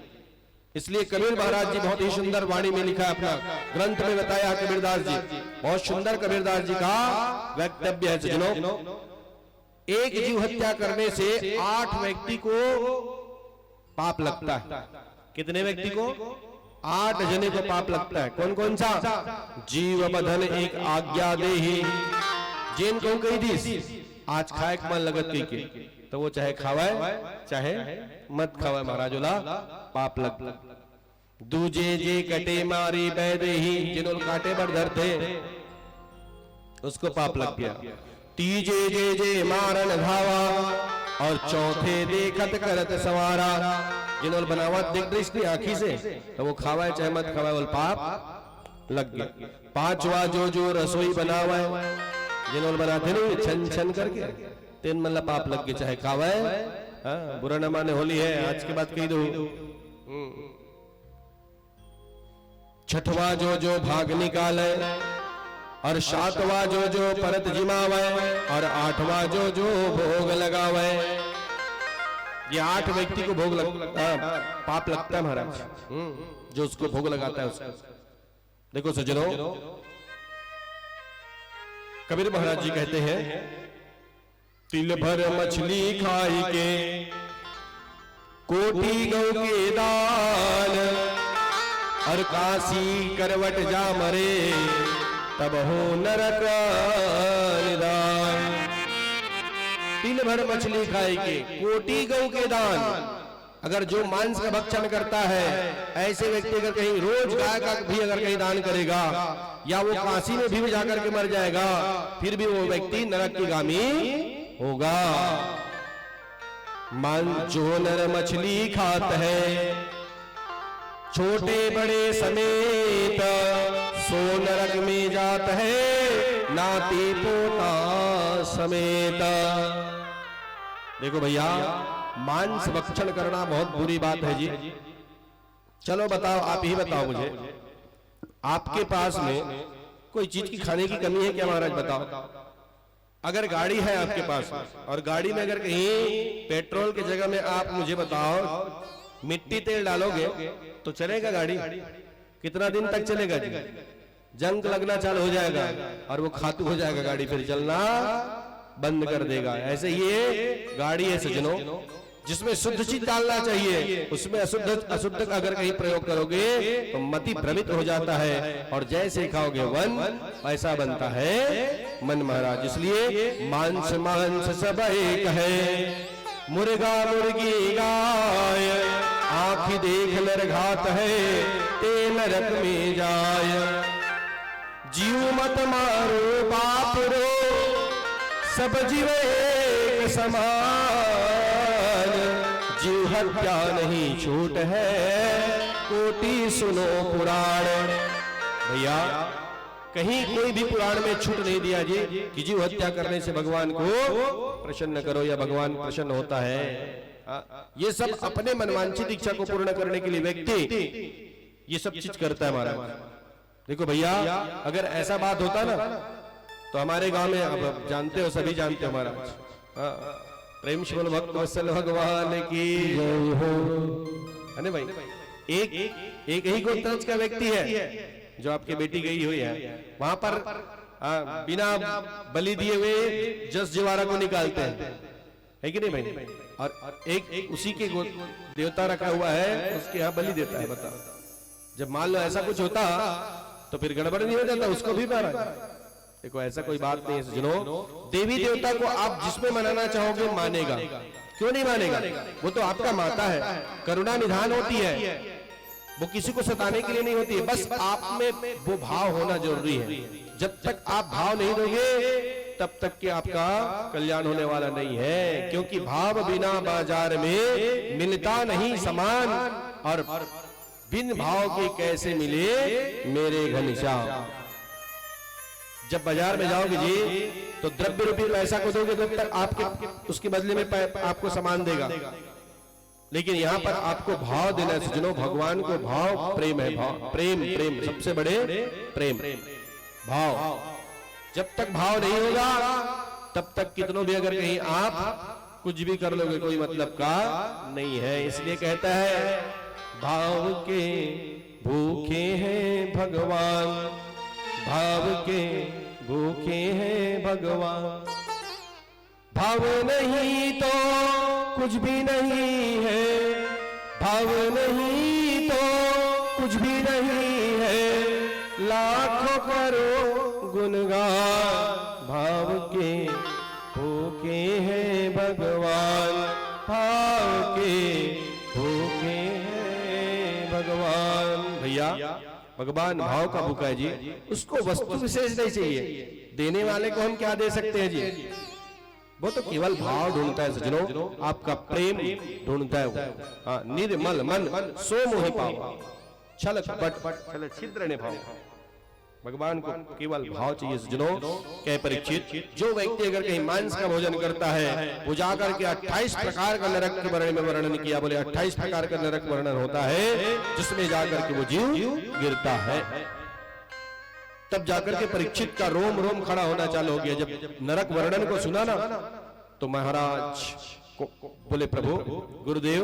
इसलिए कबीर महाराज जी बहुत ही सुंदर वाणी में लिखा है, अपना ग्रंथ में बताया कबीरदास जी, बहुत सुंदर कबीरदास जी का वक्तव्य है सज्जनों। एक जीव हत्या करने से 8 व्यक्ति को पाप लगता है। कितने व्यक्ति को? 8 जने को पाप लगता है। कौन कौन सा? जीव बधन एक आज्ञा देहि, जिन को कही दी आज खाए मन लगत के, तो वो चाहे खावाए चाहे मत खावाए, महाराज बोला पाप लग। दूजे जे कटे मारी बैदे ही, जिन्होंने कांटे पर धरते उसको पाप लग गया। तीजे जे जे मारन धावा, और चौथे देखत करत सवारा, जिन्होंने बनावत देख दृष्टि आंखी से, तो वो खावाए चाहे मत खावाए बोल पाप लग गया। 5वां जो रसोई बनावे, जिन्होंने बनाते नहीं छन छन करके, 3 मल्ला पाप लग गए, चाहे खावाए। बुरा न माने, होली है आज के बाद कही दो। 6वां जो भाग निकाले, और 7वां जो परत जिमावे, और 8वां जो भोग लगावे। ये 8 व्यक्ति को भोग पाप लगता है महाराज, जो उसको भोग लगाता है उसको। देखो सज्जनों, कबीर महाराज जी कहते हैं, तिल भर मछली खाई के कोटि गौ के दान, और काशी करवट जा मरे तब हो नरक निदान। तिल भर मछली खाई के कोटि गौ के दान, अगर जो मांस का भक्षण करता है, ऐसे व्यक्ति अगर कहीं रोज गाय का भी अगर कहीं दान करेगा, या वो काशी में भी जाकर के मर जाएगा, फिर भी वो व्यक्ति नरक की गामी होगा। मन जो नर मछली खात है, छोटे बड़े समेत, सो नरक में जात है, नाती पोता समेत। देखो भैया, मांस भक्षण करना बहुत बुरी बात है जी। चलो बताओ, आप ही बताओ मुझे, आपके पास में कोई चीज की खाने की कमी है क्या महाराज? बताओ। अगर गाड़ी है आपके पास, और गाड़ी में अगर कहीं पेट्रोल की जगह में आप मुझे बताओ मिट्टी तेल डालोगे तो चलेगा गाड़ी? कितना दिन तक चलेगा जी? जंग लगना चालू हो जाएगा और वो खातू हो जाएगा, गाड़ी फिर चलना बंद कर देगा। ऐसे ये गाड़ी है सज्जनों, जिसमें शुद्ध चीज डालना चाहिए, उसमें अशुद्ध का अगर कहीं प्रयोग करोगे तो मति भ्रमित हो जाता है, और जैसे खाओगे वन ऐसा बनता है मन महाराज। इसलिए मांस मांस सब एक है, मुर्गा मुर्गी गाय, आँखी देख नर घात है, ते नरक में जाय। जीव मत मारो बाप रो, सब जीव एक समान। जीव हत्या नहीं छूट है, कोटि सुनो पुराण। भैया कहीं कोई भी पुराण में छूट नहीं दिया जी कि जीव हत्या करने से भगवान को प्रसन्न करो या भगवान प्रसन्न होता है। ये सब अपने मनवांछित इच्छा को पूर्ण करने के लिए व्यक्ति ये सब चीज करता है महाराज। देखो भैया अगर ऐसा बात होता ना तो हमारे गांव में, अब जानते हो, सभी जानते हो महाराज, प्रेम शिवल भक्त वत्सल भगवान की जय हो, है ना भाई। एक ही गोत्रज का व्यक्ति है जो आपकी बेटी गई हुई है, वहां पर बिना बलि दिए हुए जस जिवारा को निकालते हैं, है कि नहीं भाई। और एक उसी के देवता रखा हुआ है, उसके यहाँ बलि देता है। बताओ, जब मान लो ऐसा कुछ होता तो फिर गड़बड़ नहीं हो जाता, उसको भी मारा। देखो ऐसा कोई बात नहीं है सज्जनों, देवी देवता को आप जिसमें मनाना चाहोगे मानेगा, क्यों नहीं मानेगा, वो तो आपका माता है, करुणा निधान होती है, वो किसी को सताने के लिए नहीं होती है, बस आप में वो भाव होना जरूरी है। जब तक आप भाव नहीं दोगे तब तक कि आपका कल्याण होने वाला नहीं है, क्योंकि भाव बिना बाजार में मिलता नहीं सामान, और बिन भाव के कैसे मिले मेरे घनश्याम। जब बाजार में जाओगे जी तो द्रव्य रूपी पैसा को दोगे तब तक आपके उसके बदले में आपको सामान देगा, लेकिन यहाँ पर आपको भाव देना है सज्जनों। भगवान को भाव प्रेम है, भाव प्रेम, प्रेम सबसे बड़े प्रेम भाव। जब तक भाव नहीं होगा तब तक कितनों भी अगर कहीं आप कुछ भी कर लोगे कोई मतलब का नहीं है। इसलिए कहता है भाव के भूखे हैं भगवान, भाव के भूखे हैं भगवान। भाव नहीं तो कुछ भी नहीं है, भाव नहीं तो कुछ भी नहीं है, लाखों करो गुणगान। भाव के भूखे हैं भगवान, भाव के भूखे हैं भगवान। भैया भगवान भाव का भूखा है जी, उसको वस्तु विशेष नहीं चाहिए, देने वाले को हम क्या दे सकते हैं जी, वो तो केवल भाव ढूंढता है सज्जनों, आपका प्रेम ढूंढता है वो। निर्मल मन सो मोहि पाओ, छल कपट छल छिद्र ने भाव। भगवान को केवल भाव चाहिए सज्जनों। कह परीक्षित, जो व्यक्ति अगर कहीं मांस का भोजन करता है, वो जाकर के 28 प्रकार का नरक के बारे में वर्णन किया। बोले 28 प्रकार का नरक वर्णन होता है जिसमें जाकर के वो जीव गिरता है। तब जाकर के परीक्षित का रोम रोम खड़ा होना चालू हो गया। जब नरक वर्णन को सुना ना तो महाराज को बोले प्रभु गुरुदेव,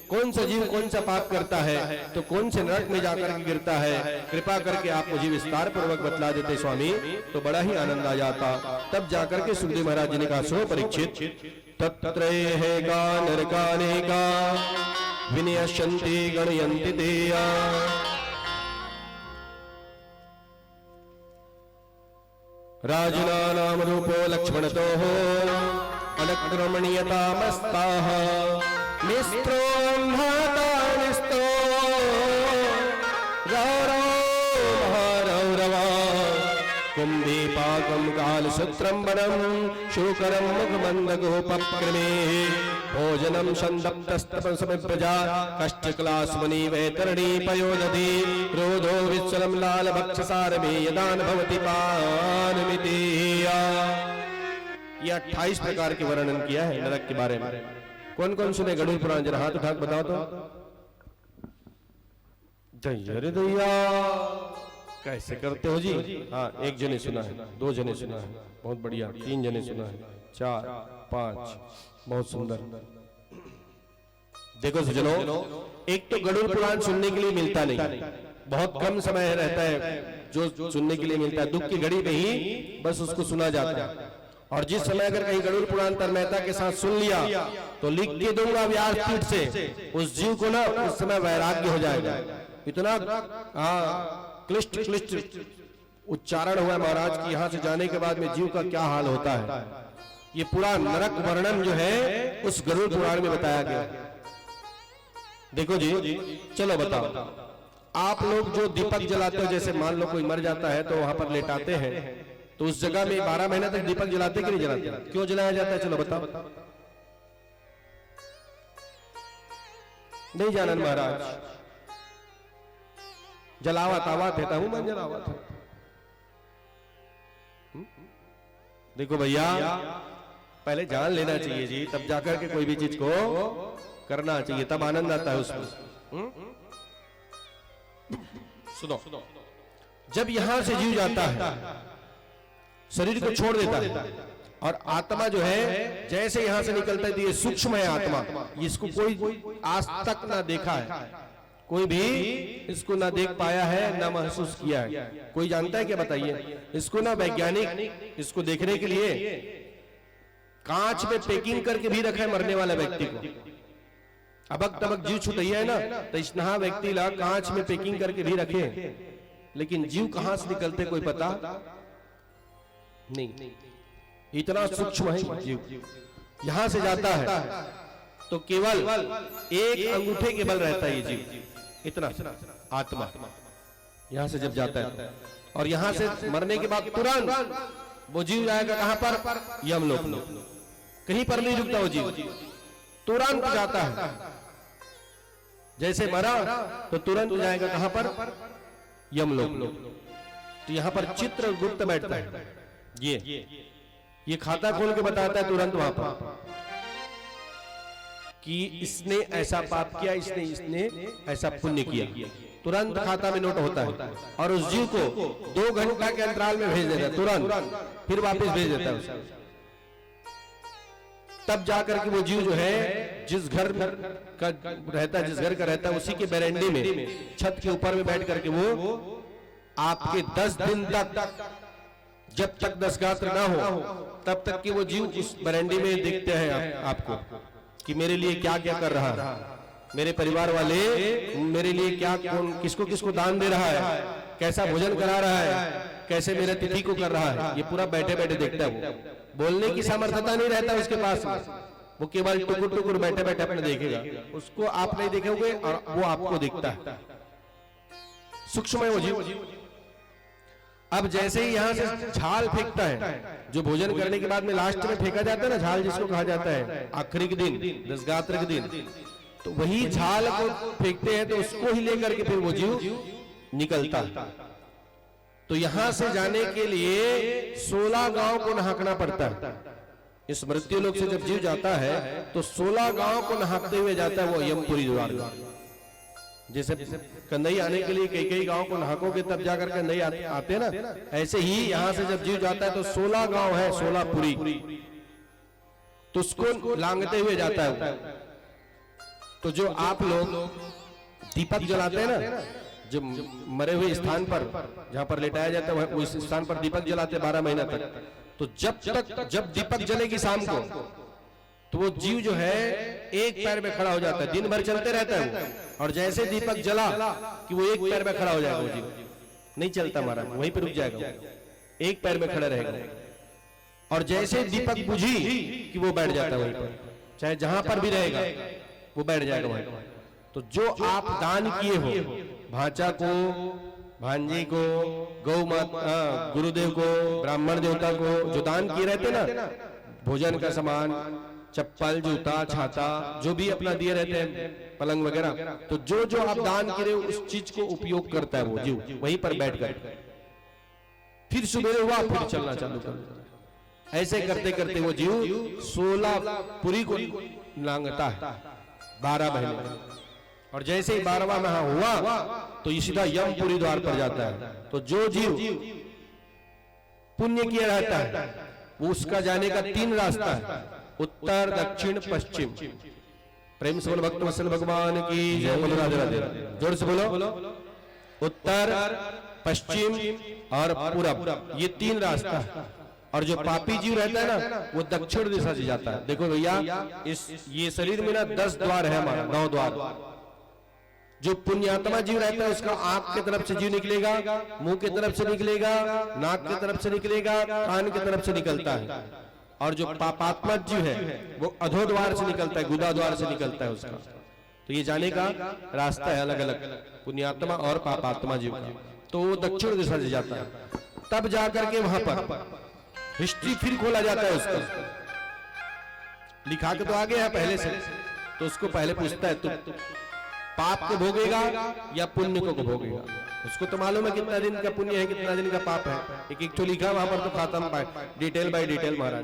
कौन सा जीव कौन सा पाप करता है तो कौन से नरक में जाकर के गिरता है, कृपा करके आप मुझे विस्तार पूर्वक बतला देते स्वामी, तो बड़ा ही आनंद आ जाता। तब जाकर के सुखदेव महाराज जी ने कहा, सो परीक्षित, तत्रैः का नरकानेका विनश्यन्ति गणयन्ति तेया। राजनानाम रूपो लक्ष्मणतोः अनक्रमणीयतामस्ताः मिस्त्रो धाता निस्तो रौरवा कुम्भीपाकं कालसूत्रं वनं शूकरं मुखमन्दगोपक्रमे भोजनं संदप्तस्तपसमिप्रजा कष्टक्लास्मनि वैतरणी पयोदधि क्रोधो विच्चलं लालभक्षसारमे यदान भवति पानमितिया। ये 28 प्रकार के वर्णन किया है नरक के बारे में। कौन कौन सुने गरुड़ पुराण? जरा हाथ उठा बताओ तो। जय दैया, कैसे करते हो जी? हाँ, एक जने सुना है, 2 जने सुना है, बहुत बढ़िया, 3 जने सुना है, 4 5, बहुत सुंदर। देखो सज्जनों, एक तो गरुड़ पुराण सुनने के लिए मिलता नहीं, बहुत कम समय रहता है जो सुनने के लिए मिलता है। दुख की घड़ी में ही बस उसको सुना जाता है। और जिस समय अगर कहीं गरुड़ पुराण तन्मयता के साथ सुन लिया तो लिख के दूंगा व्यासपीठ से, उस जीव को ना उस समय वैराग्य हो जाएगा। इतना क्लिष्ट उच्चारण हुआ महाराज की, यहाँ से जाने के बाद में जीव का क्या हाल होता है। ये पूरा नरक वर्णन जो है उस गरुड़ पुराण में बताया गया। देखो जी, चलो बताओ, आप लोग जो दीपक जलाते हो, जैसे मान लो कोई मर जाता है तो वहां पर लेटाते हैं, तो उस जगह में 12 महीने तक दीपक जलाते कि नहीं जलाते? क्यों जलाया जाता है? चलो बताओ। नहीं जानन महाराज, जलावा तावा देता हूं मैं, जलावा था। देखो भैया, पहले जान लेना चाहिए जी, तब जाकर के कोई भी चीज को करना चाहिए, तब आनंद आता है उसमें। सुनो, जब यहां से जीव जाता है, शरीर को छोड़ देता है, और आत्मा जो है जैसे यहां से निकलता है, तो ये सूक्ष्म है आत्मा, इसको कोई आज तक ना देखा है, कोई भी इसको ना देख पाया है, ना महसूस किया है। कोई जानता है क्या? बताइए। इसको ना वैज्ञानिक इसको देखने के लिए कांच में पैकिंग करके भी रखा है मरने वाले व्यक्ति को। अबक तबक जीव छुटई है ना, तो इतना व्यक्ति ला कांच में पैकिंग करके भी रखे, लेकिन जीव कहां से निकलते कोई पता नहीं। इतना सूक्ष्म है जीव। यहां से जाता है तो केवल एक अंगूठे के बल रहता है ये जीव, इतना आत्मा यहां से जब जाता है, और यहां से मरने के बाद तुरंत वो जीव जाएगा कहां पर? यमलोक। कहीं पर नहीं रुकता वो जीव, तुरंत जाता है। जैसे मरा तो तुरंत जाएगा कहां पर? यमलोक। तो यहां पर चित्रगुप्त बैठता है, ये खाता खोल के बताता है तुरंत वहां पर कि इसने ऐसा पाप किया, इसने ऐसा पुण्य किया, तुरंत खाता में नोट होता है, और उस जीव को 2 घंटा के अंतराल में भेज देता है, तुरंत फिर वापस भेज देता है उसे। तब जाकर के वो जीव जो है जिस घर का रहता है, जिस घर का रहता है, उसी के बरामदे में छत के ऊपर में बैठ करके वो आपके 10 दिन तक, जब तक 10 गात्र ना हो तब तक कि वो जीव उस बरामदे में देखते हैं आपको कि मेरे लिए क्या क्या कर रहा है, मेरे परिवार वाले मेरे लिए क्या, कौन किसको किसको दान दे रहा है, कैसा भोजन करा रहा है, कैसे मेरे तिथि को कर रहा है, ये पूरा बैठे बैठे देखता है। वो बोलने की सामर्थ्यता नहीं रहता उसके पास में, वो केवल टुकुर टुकुर बैठे बैठे अपने देखेगा, उसको आप नहीं देखोगे और वो आपको दिखता है। सूक्ष्म है वो जीव। अब जैसे ही यहां से झाल फेंकता है, जो भोजन करने के बाद में लास्ट में फेंका जाता है ना झाल, जिसको कहा जाता है आखिरी के दिन, 10 गात्र के दिन, तो वही झाल को फेंकते हैं, तो उसको ही लेकर के फिर वो जीव निकलता है। तो यहां से जाने के लिए 16 गांव को नहाकना पड़ता है। इस मृत्यु लोक से जब जीव जाता है तो 16 गांव को नहाते हुए जाता है वो यमपुरी द्वार। जैसे कंदई आने के लिए कई गांव को नहाकोगे तब जाकर कंदई आते ना, ऐसे ही यहां से जब जीव जाता है तो 16 गांव है, 16 पुरी, तो उसको लांगते हुए जाता है। तो जो आप लोग दीपक जलाते हैं ना, जो मरे हुए स्थान पर जहां पर लेटाया जाता है उस स्थान पर दीपक जलाते 12 महीना तक, तो जब दीपक जलेगी शाम को, तो वो जीव जो है एक पैर में खड़ा हो जाता है, दिन भर चलते रहता है वो, और जैसे दीपक जला कि वो एक पैर में खड़ा हो जाएगा, वो जीव नहीं चलता महाराज, वहीं पर रुक जाएगा, एक पैर में खड़ा रहेगा, और जैसे दीपक बुझी कि वो बैठ जाता है वहीं पर, चाहे जहां पर भी रहेगा वो बैठ जाएगा वहीं पर। तो जो आप दान किए हो, भांचा को, भांजी को, गौ माता, गुरुदेव को, ब्राह्मण देवता को जो दान किए रहते ना, भोजन का सामान, चप्पल, जूता, छाता, जो भी अपना दिए रहते हैं, पलंग वगैरह, तो जो आप दान करे उस चीज को उपयोग करता है वो जीव वहीं पर बैठ कर। फिर सुबह हुआ फिर चलना चालू कर, ऐसे करते करते वो जीव 16 पुरी को लांगता है 12 महीने, और जैसे ही 12वां माह हुआ तो ये सीधा यमपुरी द्वार पर जाता है। तो जो जीव पुण्य किया रहता है वो उसका जाने का 3 रास्ता है, उत्तर, दक्षिण, पश्चिम। प्रेम से बोलो भक्त वत्सल भगवान की जय, बोलो राधे राधे, जोर से बोलो। उत्तर, पश्चिम और पूरब, ये 3 रास्ता है। और जो पापी जीव रहता है ना वो दक्षिण दिशा से जाता है। देखो भैया, ये शरीर में ना 10 द्वार है हमारा, 9 द्वार। जो पुण्यात्मा जीव रहता है उसका आंख की तरफ से जीव निकलेगा, मुंह की तरफ से निकलेगा, नाक की तरफ से निकलेगा, कान की तरफ से निकलता है। और जो पापात्मा जीव है वो अधो द्वार से निकलता है, गुदा द्वार से निकलता है उसका। तो ये जाने का रास्ता है अलग अलग, पुण्यात्मा और पापात्मा जीव का। तो वो दक्षिण दिशा से जाता है, तब जाकर के वहां पर हिस्ट्री फिर खोला जाता है उसका। लिखा के तो आगे है पहले से, तो उसको पहले पूछता है तू पाप को भोगेगा या पुण्य को भोगेगा। उसको तो मालूम है कितना दिन का पुण्य है, कितना दिन का पाप है, एक एक तो लिखा वहां पर तो खत्म पाए डिटेल बाय डिटेल महाराज।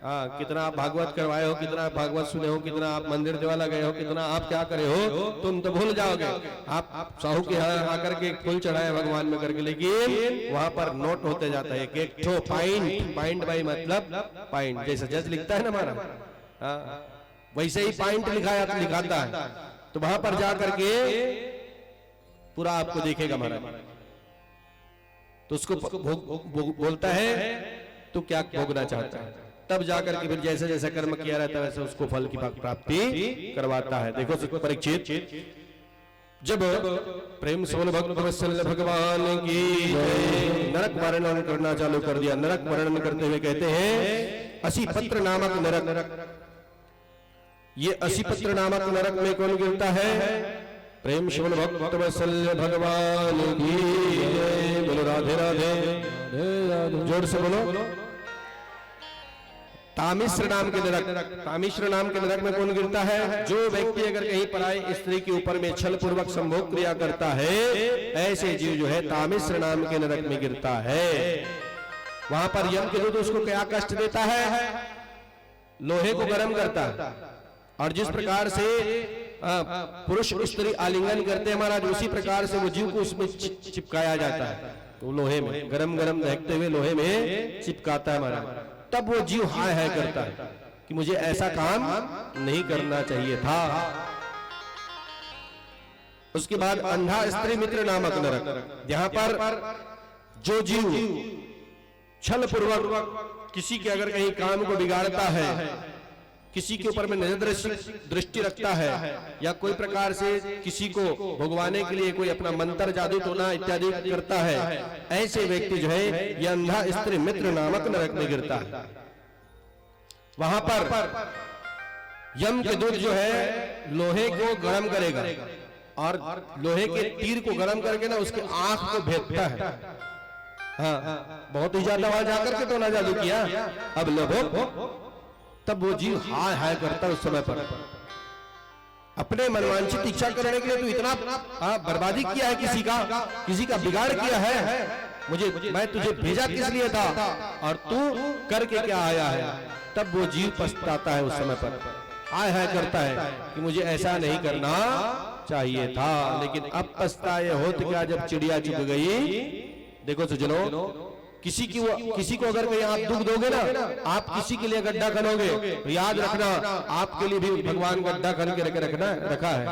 हाँ, कितना आप भागवत करवाए हो, कितना आप भागवत सुने हो, कितना आप मंदिर देवाला गए हो, कितना आप क्या करे हो, तुम तो भूल जाओगे। आप साहू के यहाँ आकर के फूल चढ़ाए भगवान में करके, लेकिन वहां पर नोट होते जाता है एक ठो पॉइंट। पॉइंट बाई मतलब पॉइंट, जैसे जज लिखता है ना हमारा, वैसे ही पॉइंट लिखाता है। तो वहां पर जाकर के पूरा आपको देखेगा महाराज। तो उसको बोलता है तो क्या भोगना चाहता है, तब जाकर के फिर जैसे जैसे कर्म किया रहता है वैसे उसको फल की प्राप्ति करवाता है। देखो परीक्षित, जब प्रेम से बोलो भक्त वत्सल भगवान की नरक वर्णन करना चालू कर दिया। नरक वर्णन करते हुए कहते हैं असीपत्र नामक नरक। ये असीपत्र नामक नरक में कौन गिरता है? प्रेम से बोलो भक्त वत्सल भगवान की बोलो राधे राधे, जोर से बोलो। तामिश्र नाम के नरक, तामिश्र नाम के नरक में कौन गिरता है? जो व्यक्ति अगर कहीं पराई स्त्री के ऊपर में छल पूर्वक संभोग क्रिया करता है, ऐसे जीव जो है तामिश्र नाम के नरक में गिरता है। वहां पर यम के दूत उसको क्या कष्ट देता है? लोहे को गर्म करता है, और जिस प्रकार से पुरुष स्त्री आलिंगन करते हैं महाराज, उसी प्रकार से वो जीव को उसमें चिपकाया जाता है। तो लोहे में गरम गरम दहकते हुए लोहे में चिपकाता है महाराज। तब वो जीव हाय हाय करता है कि मुझे ऐसा काम नहीं करना चाहिए था। उसके बाद अंधा स्त्री मित्र नामक नरक, जहां पर जो जीव छल पूर्वक किसी के अगर कहीं काम को बिगाड़ता है, किसी के ऊपर में नजर दृष्टि रखता है, या कोई प्रकार से किसी को भगवाने के लिए कोई अपना मंत्र जादू टोना इत्यादि करता है, ऐसे व्यक्ति जो है ये अंधा स्त्री मित्र नामक नरक में गिरता है। वहां पर यम के दूत जो है लोहे को गर्म करेगा, और लोहे के तीर को गर्म करके ना उसके आंख को भेदता है। हाँ, बहुत ही ज्यादा वहां जाकर के टोना जादू किया। अब लोगों तब वो जीव हाय हाय करता है। उस समय पर अपने मनवांछित इच्छा करने के लिए तो इतना बर्बादी किया है, किसी का बिगाड़ किया है, मैं तुझे भेजा किस लिए था और तू करके क्या आया है। तब वो जीव पछताता है, उस समय पर हाय हाय करता है कि मुझे ऐसा नहीं करना चाहिए था। लेकिन अब पछताए होत क्या जब चिड़िया चुग गई। देखो सुजनो, किसी को अगर कहीं आप दुख दोगे ना, आप किसी के लिए गड्ढा खनोगे तो याद रखना आपके लिए भी भगवान गड्ढा खन के रखा है।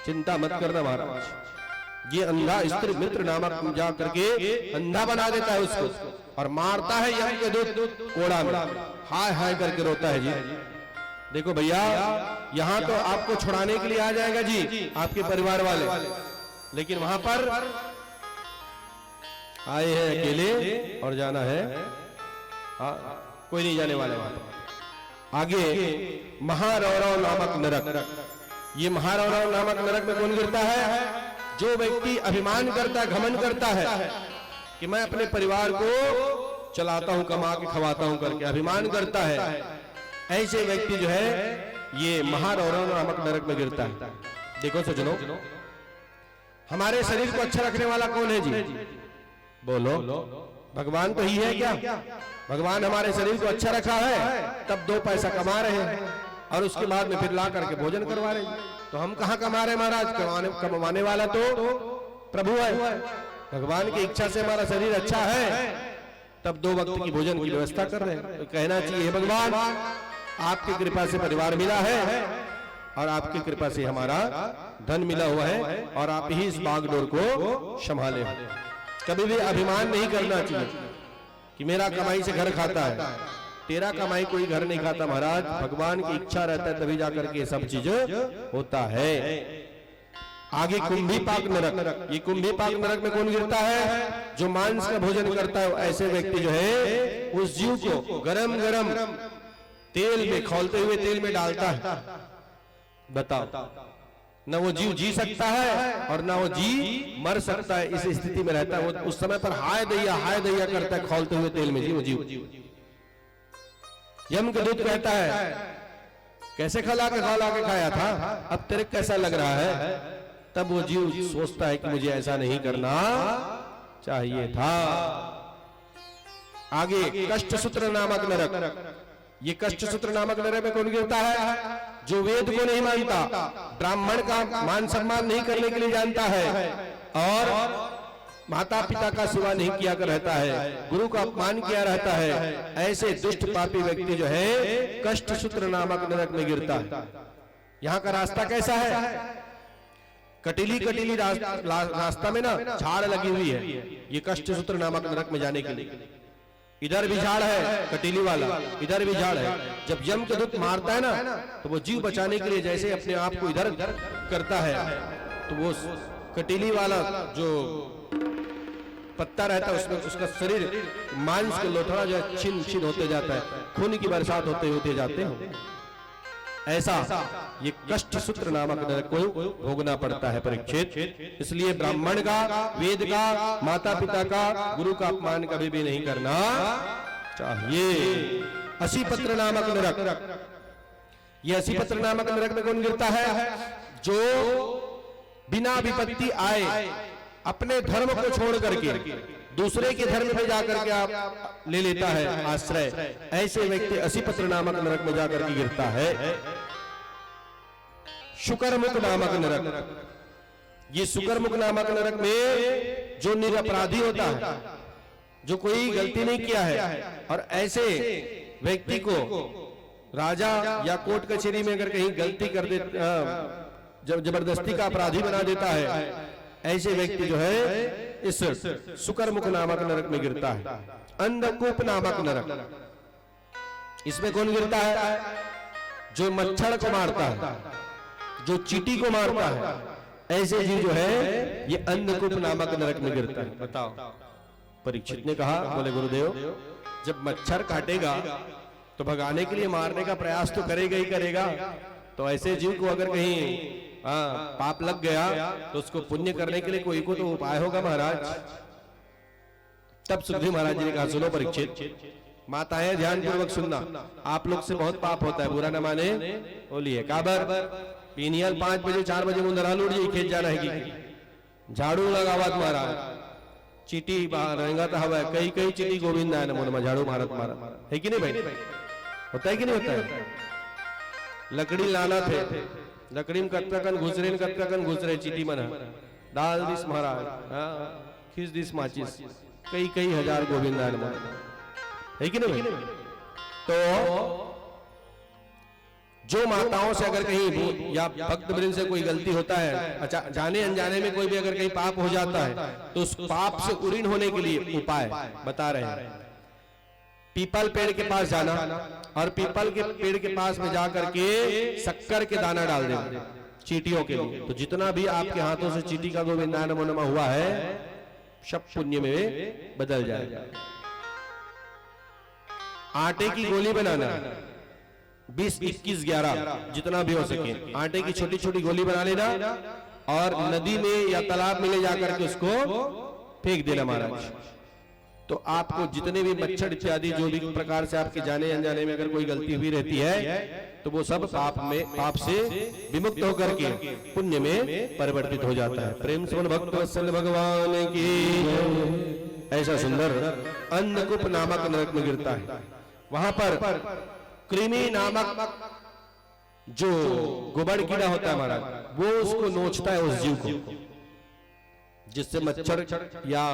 चिंता मत करना महाराज। ये अंधा स्त्री मित्र नामक जा करके अंधा बना देता है उसको, और मारता है यम के दूत कोड़ा में, हाय हाय करके रोता है जी। देखो भैया, यहाँ तो आपको छुड़ाने के लिए आ जाएगा जी आपके परिवार वाले, लेकिन वहां पर आए हैं अकेले और जाना है कोई नहीं जाने वाले। वहां आगे महारौरव नामक नरक। ये महारौरव नामक नरक में कौन गिरता है? जो व्यक्ति अभिमान करता है, घमंड करता है कि मैं अपने परिवार को चलाता हूं, कमा के खवाता हूं करके अभिमान करता है, ऐसे व्यक्ति जो है ये महारौरव नामक नरक में गिरता है। देखो सज्जनों, हमारे शरीर को अच्छा रखने वाला कौन है जी? बोलो, भगवान तो ही है क्या? भगवान हमारे शरीर को अच्छा रखा है, तब 2 पैसा कमा रहे हैं, और उसके बाद में फिर ला करके भोजन करवा रहे हैं। तो हम कहाँ कमा रहे हैं महाराज? कमाने वाला तो प्रभु है। भगवान की इच्छा से हमारा शरीर अच्छा है, तब 2 वक्त की भोजन की व्यवस्था कर रहे हैं। तो कहना चाहिए भगवान आपकी कृपा से परिवार मिला है, और आपकी कृपा से हमारा धन मिला हुआ है, और आप ही इस बागडोर को संभाले। कभी भी अभिमान नहीं करना चाहिए कि मेरा कमाई से घर खाता है, तेरा कमाई कोई घर नहीं खाता महाराज। भगवान की इच्छा रहता है तभी जाकर के सब चीज होता है। आगे कुंभी पाक नरक। ये कुंभी पाक नरक में कौन गिरता है? जो मांस का भोजन करता है, ऐसे व्यक्ति जो है उस जीव को गरम गरम तेल में, खौलते हुए तेल में डालता है, बताओ, न वो जीव जी सकता है और न वो जी मर सकता है। इस स्थिति में रहता है वो। उस समय पर हाय दैया करता है खौलते हुए तेल में जी वो जीव। यम के दूत कहता है कैसे खौला के खाया था, अब तेरे कैसा लग रहा है? तब वो जीव सोचता है कि मुझे ऐसा नहीं करना चाहिए था। आगे कष्ट सूत्र नामक नरक। ये कष्ट सूत्र नामक नरक में कौन गिरता है? जो वेद को नहीं मानता, ब्राह्मण का मान सम्मान नहीं करने के लिए जानता है और माता पिता का सेवा नहीं किया कर रहता है, गुरु का अपमान किया रहता है, ऐसे दुष्ट पापी व्यक्ति जो है कष्ट सूत्र नामक नरक में गिरता है। यहाँ का रास्ता कैसा है? कटीली रास्ता में ना झाड़ लगी हुई है, ये कष्ट सूत्र नामक नरक में जाने के लिए। इधर भी झाड़ है कटीली वाला, इधर भी झाड़ है। जब यम के दूत मारता है ना तो वो जीव बचाने के लिए जैसे अपने आप को इधर करता है तो वो कटीली वाला जो पत्ता रहता है उसमें उसका शरीर मांस के लोथड़ा जो है छिन छिन होते जाता है, खून की बरसात होते जाते हैं। ऐसा ये कष्ट सूत्र नामक नरक को भोगना पड़ता है परीक्षित। इसलिए ब्राह्मण का, वेद का, माता पिता का, गुरु का अपमान कभी भी नहीं करना चाहिए। असीपत्र नामक नरक। ये असीपत्र नामक नरक में कौन गिरता है? जो बिना विपत्ति आए अपने धर्म को छोड़ करके दूसरे के धर्म में जाकर के आप ले लेता है आश्रय, ऐसे व्यक्ति असीपत्र नामक नरक में जाकर के गिरता है। शुकरमुख नामक नरक। ये शुकरमुख नामक नरक में जो निरपराधी होता है, जो कोई गलती नहीं किया है और ऐसे व्यक्ति को राजा या कोर्ट कचहरी में अगर कहीं गलती कर दे, जब जबरदस्ती का अपराधी बना देता है, ऐसे व्यक्ति जो है इस शुकरमुख नामक नरक में गिरता है। अंधकूप नामक नरक। इसमें कौन गिरता है? जो मच्छर को मारता है, जो चींटी को मारता है, ऐसे जीव जो है ये अंधकूप नामक नरक में गिरता है। बताओ, परीक्षित ने कहा, बोले गुरुदेव जब मच्छर काटेगा तो भगाने के लिए मारने का प्रयास तो करेगा ही करेगा, तो ऐसे जीव को अगर कहीं पाप लग गया तो उसको पुण्य करने के लिए कोई को तो उपाय होगा महाराज। तब सुखदेव महाराज जी ने कहा, सुनो परीक्षित, माताएं ध्यान पूर्वक सुनना, आप लोग से बहुत पाप होता है, बुरा न माने बोलिए। काबर पीनियल 5 बजे 4 बजे मुंदरा लूट जी खेत जा रहेगी, झाड़ू लगावत महाराज, चीटी बाहर रहेगा तो हवा कई कई चीटी गोविंद आय नमो झाड़ू मारत है कि नहीं भाई? होता है कि नहीं होता है? लकड़ी लाना थे, लकड़ी में कतकन घुसरे चीटी मन डाल दिस महाराज, खींच दिस माचिस, कई हजार गोविंद आय नमो, है कि नहीं? तो जो माताओं से अगर कहीं या भक्त वृंद से कोई गलती होता है, अच्छा जाने अनजाने में कोई भी अगर कहीं पाप हो जाता है तो उस पाप से उरीन होने के लिए उपाय बता रहे हैं। पीपल पेड़ के पास जाना और पीपल के पेड़ के पास में जाकर के शक्कर के दाना डाल देना चींटियों के लिए, तो जितना भी आपके हाथों से चींटी का गोविंदाय नमो नमः हुआ है सब पुण्य में बदल जाएगा। आटे की गोली बनाना 20, 21, 11 जितना भी हो सके, आटे की छोटी छोटी गोली बना लेना और नदी में या तालाब में ले जाकर के उसको फेंक देना महाराज। तो आपको जितने भी मच्छर इत्यादि जो भी प्रकार से आपके जाने अनजाने में अगर कोई गलती हुई रहती है तो वो सब पाप से विमुक्त होकर के पुण्य में परिवर्तित हो जाता है। प्रेम से भक्त वत्सल भगवान की। ऐसा सुंदर अन्नकूप नामक नरक में गिरता है। वहां पर कृमि नामक जो गोबर कीड़ा होता है महाराज, वो उसको नोचता है उस जीव को, जिससे मच्छर या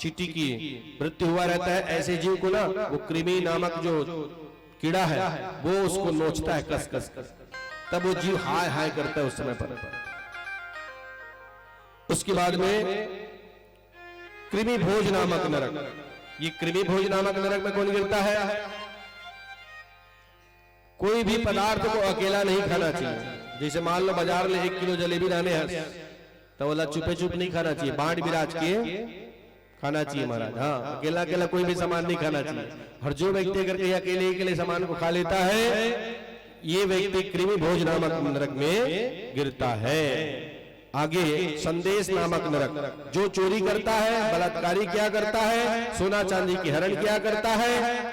चींटी की मृत्यु हुआ रहता है। ऐसे जीव को ना वो कृमि नामक जो कीड़ा है वो उसको नोचता है कस कस, तब वो जीव हाय हाय करता है उस समय पर। उसके बाद में कृमि भोज नामक नरक। ये कृमि भोज नामक नरक में कौन गिरता है? कोई भी पदार्थ को अकेला नहीं खाना चाहिए। जैसे मान लो बाजार में 1 किलो जलेबी लाने हैं तो बोला चुपे चुप नहीं खाना चाहिए, बांट बिराज के खाना चाहिए महाराज। हाँ, अकेला अकेला कोई भी सामान नहीं खाना चाहिए। और जो व्यक्ति अगर कहीं अकेले सामान को खा लेता है ये व्यक्ति कृमि भोज नामक नरक में गिरता है। आगे संदेश नामक नरक, जो चोरी करता है, बलात्कारी क्या करता है, सोना चांदी की हरण क्या करता है,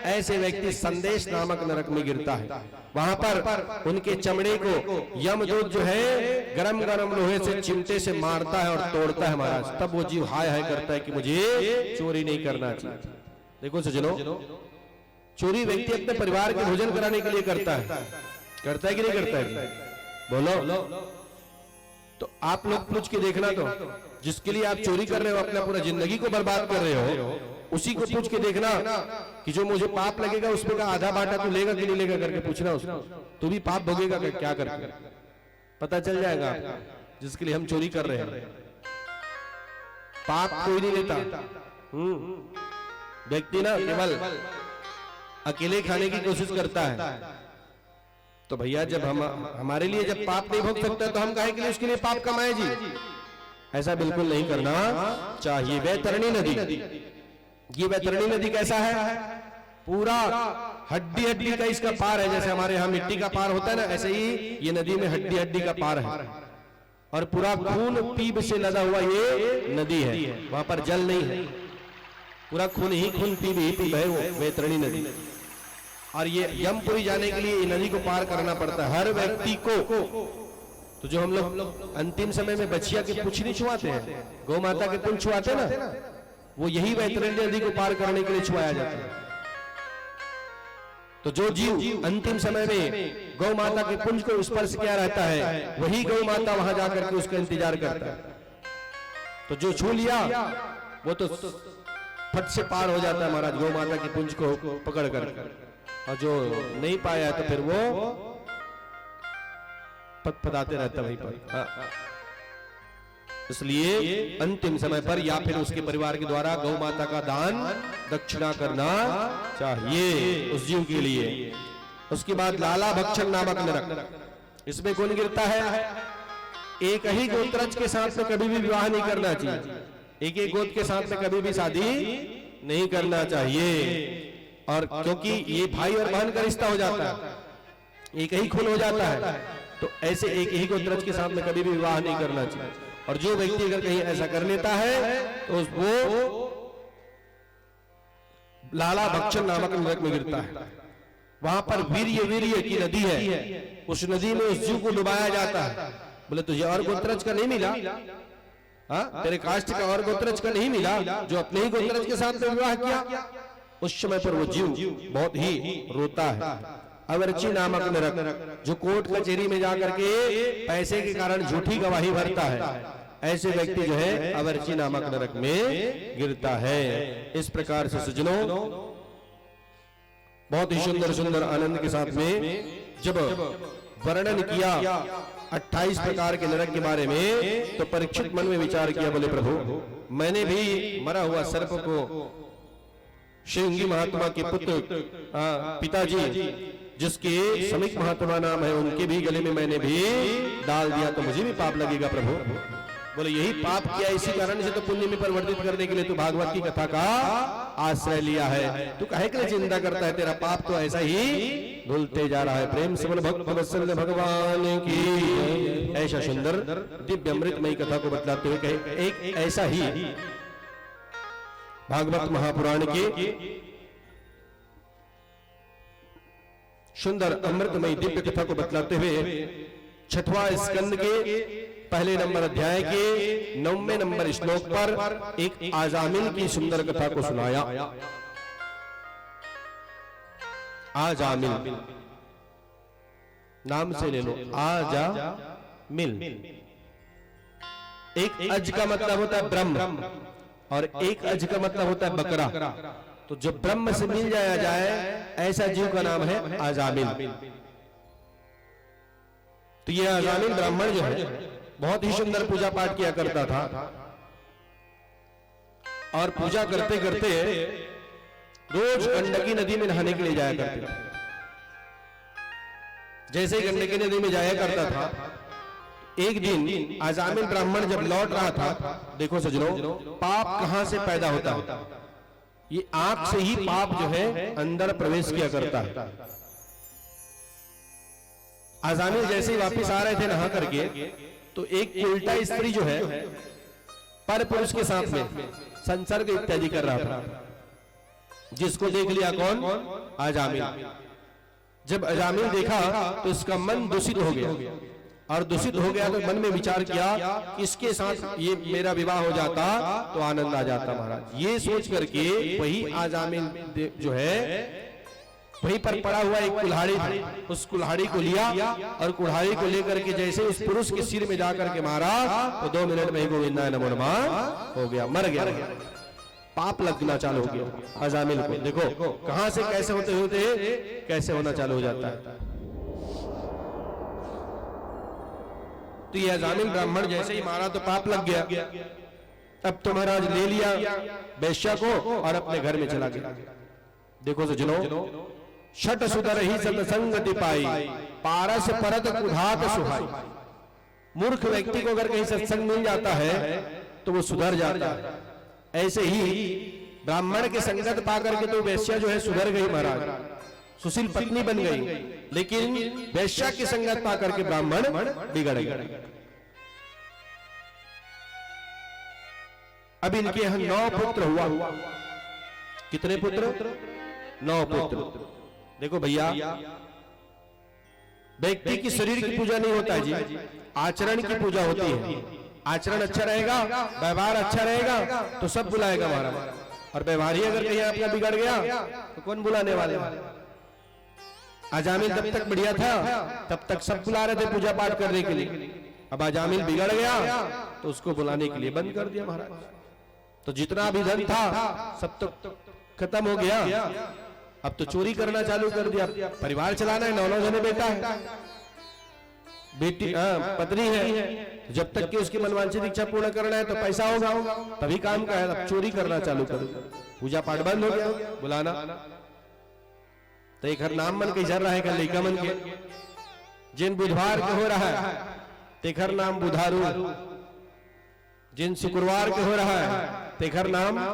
ऐसे व्यक्ति संदेश नामक नरक में गिरता है। वहां पर उनके चमड़े को यमदूत जो है गरम गरम लोहे से चिमटे से मारता है और तोड़ता है महाराज। तब वो जीव हाय हाय करता है कि मुझे चोरी नहीं करना चाहिए। देखो सज्जनों, चोरी व्यक्ति अपने परिवार के भोजन कराने के लिए करता है कि नहीं करता है? बोलो। तो आप लोग पूछ के देखना, तो जिसके लिए आप चोरी कर रहे हो, अपना पूरा जिंदगी को बर्बाद कर रहे हो, उसी को पूछ के देखना कि जो मुझे पाप लगेगा उसमें का आधा बांटा तू लेगा कि नहीं लेगा करके पूछना उसको। तू भी पाप भोगेगा क्या करके, पता चल जाएगा। जिसके लिए हम चोरी कर रहे हैं, पाप कोई नहीं लेता। व्यक्ति ना केवल अकेले खाने की कोशिश करता है। तो भैया जब हम हमारे लिए जब पाप नहीं भोग सकता तो हम काहे के लिए उसके लिए पाप कमाए जी? ऐसा बिल्कुल नहीं करना चाहिए। वैतरणी नदी, ये वैतरणी नदी कैसा है? पूरा हड्डी हड्डी का इसका पार है। जैसे हमारे यहाँ मिट्टी का पार होता है ना, ऐसे ही ये नदी में हड्डी हड्डी का पार है और पूरा खून पीप से लदा हुआ ये नदी है। वहां पर जल नहीं है, पूरा खून ही खून पीप है वो वैतरणी नदी। और ये यमपुरी जाने के लिए ये नदी को पार करना पड़ता है हर व्यक्ति को। तो जो हम लोग अंतिम समय में बछिया के पुंछ नहीं छुआते हैं, गौ माता के पुंछ छुआते ना, वो यही वैतरणी नदी को पार करने के लिए छुआया जाता है। तो जो जीव अंतिम समय में गौ माता के पुंज को स्पर्श किया रहता है, वही गौ माता वहां जाकर के उसका इंतजार करता है। तो जो छू लिया वो तो फट से पार हो जाता है महाराज, गौ माता के पुंज को पकड़ कर। और जो नहीं पाया तो फिर वो पदाते रहता वहीं पर। इसलिए अंतिम समय पर या फिर उसके परिवार के द्वारा गौ माता का दान दक्षिणा करना चाहिए उस जीव के लिए। उसके बाद लाला भक्षण नामक नरक, इसमें कौन गिरता है? एक ही गोत्रज के साथ में कभी भी विवाह नहीं करना चाहिए। एक एक गोत्र के साथ में कभी भी शादी नहीं करना चाहिए। और क्योंकि ये भाई और बहन का रिश्ता हो जाता है, एक ही खून हो जाता है, तो ऐसे एक ही गोत्रज के साथ में कभी भी विवाह नहीं करना चाहिए। और जो व्यक्ति अगर कहीं ऐसा कर लेता है तो वो लाला भक्षण नामक नरक में गिरता है। वहां पर वीर्य की नदी है, उस नदी में उस जीव को डुबाया जाता है। बोले तुझे और गोत्रज का नहीं मिला? हाँ, तेरे कास्ट का और गोत्रज का नहीं मिला जो अपने ही गोत्रज के साथ में विवाह किया? उस समय पर वो जीव बहुत ही रोता है। अवर्ची नामक नरक, जो कोर्ट कचहरी में जाकर के पैसे के कारण झूठी गवाही भरता है, ऐसे व्यक्ति जो है अवर्ची नामक नरक में गिरता है। इस प्रकार से सज्जनों बहुत ही सुंदर सुंदर आनंद के साथ में जब वर्णन किया 28 प्रकार के नरक के बारे में, तो परीक्षित मन में विचार किया, बोले प्रभु मैंने भी मरा हुआ सर्प को श्रृंगी महात्मा के पुत्र पिताजी जिसके समीक महात्मा नाम है, उनके भी गले में मैंने भी डाल दिया, तो मुझे भी पाप लगेगा प्रभु? बोले यही पाप किया, इसी कारण से तो पुण्य में परिवर्तित करने के लिए तू भागवत की कथा का आश्रय लिया है। तू काहे के लिए चिंता करता है? तेरा पाप तो ऐसा ही धुलते जा रहा है। प्रेम से बोल भक्त वत्सल भगवान की। ऐसा सुंदर दिव्य अमृतमयी कथा को बतलाते हुए कहे, एक ऐसा ही भागवत महापुराण के सुंदर अमृतमयी दिव्य कथा को बतलाते हुए 6वां स्कंद के पहले नंबर अध्याय के 9वें नंबर श्लोक पर एक आजामिल की सुंदर कथा को सुनाया। आजामिल नाम से ले लो, आजामिल। एक अज का मतलब होता है ब्रह्म और एक अज का मतलब होता है बकरा। तो जो ब्रह्म से मिल जाया जाए ऐसा जीव का नाम है आजामिल। तो ये आजामिल ब्राह्मण जो है बहुत ही सुंदर पूजा पाठ किया करता था और पूजा करते करते रोज गंडकी नदी में नहाने के लिए जाया करते थे। जैसे ही गंडकी नदी में जाया करता था, एक दिन आजामिल ब्राह्मण जब लौट रहा था, देखो सज्जनों पाप कहां से पैदा होता है? ये आंख से ही पाप जो है अंदर प्रवेश किया करता है। आजामिल जैसे ही वापस आ रहे थे नहा करके, तो एक उल्टा स्त्री जो है पर पुरुष के साथ में संसर्ग इत्यादि कर रहा था, जिसको देख लिया कौन? आजामिल। जब आजामिल देखा तो इसका मन दूषित हो गया, और दूषित हो गया तो मन में विचार किया कि इसके साथ ये मेरा विवाह हो जाता तो आनंद आ जाता महाराज। ये सोच करके वही आजामिल जो है वहीं पर पड़ा हुआ एक कुल्हाड़ी था, उस कुल्हाड़ी को लिया और कुल्हाड़ी को लेकर के जैसे उस पुरुष के सिर में जाकर के मारा तो 2 मिनट में ही गोविंदा नमो नमः हो गया, मर गया। पाप लगना चालू हो गया आजामिल को। देखो कहां से कैसे होते होते कैसे होना चालू हो जाता है। तो ये आजामिल ब्राह्मण जैसे ही मारा तो पाप लग गया। अब तो महाराज ले लिया वैश्या को और अपने घर में चला गया। देखो सज्जनों, छठ सुधर ही सत्संगति पाई, पारस परत कुधात सुहाई। मूर्ख व्यक्ति को अगर कहीं सत्संग मिल जाता है तो वो सुधर जाता है। ऐसे ही ब्राह्मण के संगत पाकर के तो वैश्या जो है सुधर गई महाराज, सुशील पत्नी बन गई, लेकिन वैश्या की संगत पाकर के ब्राह्मण बिगड़ गए। अब इनके यहां 9 पुत्र हुआ। कितने पुत्र? 9 पुत्र। देखो भैया, व्यक्ति की शरीर की पूजा नहीं होता है जी, आचरण की पूजा होती है। आचरण अच्छा रहेगा, व्यवहार अच्छा रहेगा तो सब बुलाएगा महाराज, और व्यवहार ही अगर कहीं आपका बिगड़ गया तो कौन बुलाने वाले? आजामिल जब तक बढ़िया था तब तक सब बुला रहे थे पूजा पाठ करने के लिए। अब आजामिल बिगड़ गया तो उसको बुलाने के लिए बंद कर दिया महाराज। तो जितना भी धन था सब तो खत्म हो गया। अब तो चोरी करना चालू कर दिया। परिवार चलाना है, 9 जने बेटा है, बेटी पत्नी है, जब तक कि उसकी मनवांछित इच्छा पूर्ण करना है तो पैसा होगा, तभी काम का है। अब चोरी करना चालू कर दिया, पूजा पाठ बंद हो गया, बुलाना। तो एक हर नाम मन के जर रहा है कल लड़का मन के, जिन बुधवार के हो रहा है तेखर नाम बुधारू, जिन शुक्रवार के हो रहा है तेखर नाम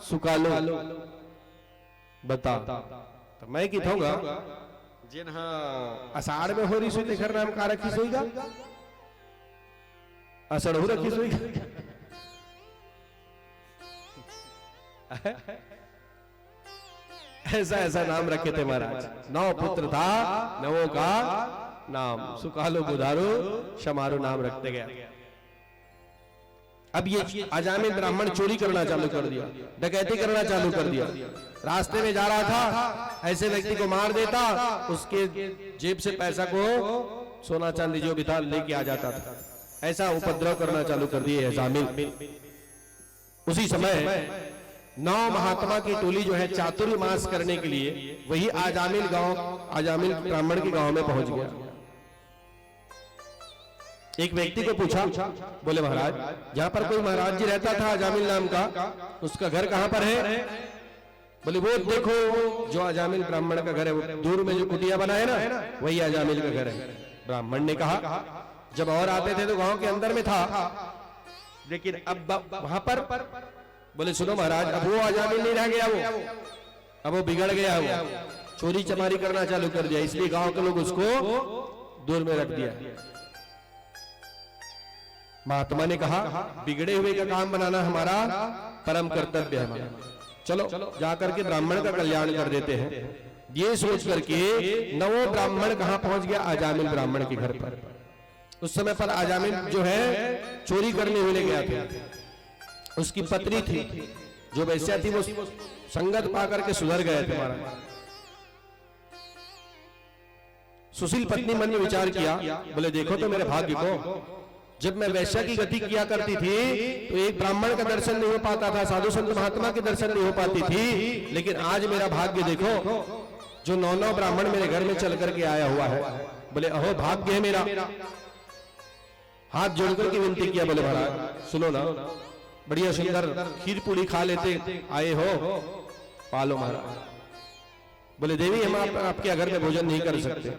सुकालो। बता तो मैं की थाऊंगा जिन आषाढ़ में हो रही सो तेखर नाम का रखी सोईगा, असड़हू रखी सोईगा। ऐसा ऐसा नाम रखे थे महाराज। 9 पुत्र था, 9 का नाम सुकालो बुधारो शमारो नाम रखते गया। अब ये आजामिल ब्राह्मण चोरी करना चालू कर दिया, डकैती करना चालू कर दिया। रास्ते में जा रहा था, ऐसे व्यक्ति को मार देता, उसके जेब से पैसा को, सोना चांदी जो भी था लेके आ जाता था। ऐसा उपद्रव करना चालू कर दिए आजामिल। उसी समय 9 महात्मा की टोली जो है चातुर्मास करने के लिए वही आजामिल ब्राह्मण के गांव में पहुंच गया। एक व्यक्ति को पूछा, बोले महाराज जहां पर कोई महाराज जी रहता था आजामिल नाम का, उसका घर कहां पर है? बोले वो देखो जो आजामिल ब्राह्मण का घर है, वो दूर में जो कुटिया बना है ना, वही आजामिल का घर है। ब्राह्मण ने कहा जब और आते थे तो गांव के अंदर में था, लेकिन अब वहां पर बोले सुनो महाराज, अब वो आजामिल नहीं रह गया, वो अब वो बिगड़ गया, वो चोरी चमारी करना चालू कर दिया, इसलिए गांव के लोग उसको दूर में रख दिया। महात्मा ने कहा बिगड़े हुए का काम बनाना हमारा परम कर्तव्य है हमारा, चलो जाकर के ब्राह्मण का कल्याण कर देते हैं। ये सोच करके 9 ब्राह्मण कहां पहुंच गया? आजामिल ब्राह्मण के घर पर। उस समय पर आजामिल जो है चोरी करने हुए गया था। उसकी पत्नी थी जो वैश्या थी, वो संगत पाकर के सुधर गए थे महाराज। सुशील पत्नी मन में विचार किया, बोले देखो तो मेरे भाग्य को, जब मैं वैश्या की गति किया करती थी तो एक ब्राह्मण का दर्शन नहीं हो पाता था, साधु संत महात्मा के दर्शन नहीं हो पाती थी, लेकिन आज मेरा भाग्य देखो, जो 9 ब्राह्मण मेरे घर में चल करके आया हुआ है। बोले अहो भाग्य है मेरा। हाथ जोड़कर की विनती किया, बोले महाराज सुनो ना, बढ़िया सुंदर खीर पूरी खा लेते आए हो, पालो महाराज। बोले देवी हम आपके घर में भोजन नहीं कर सकते।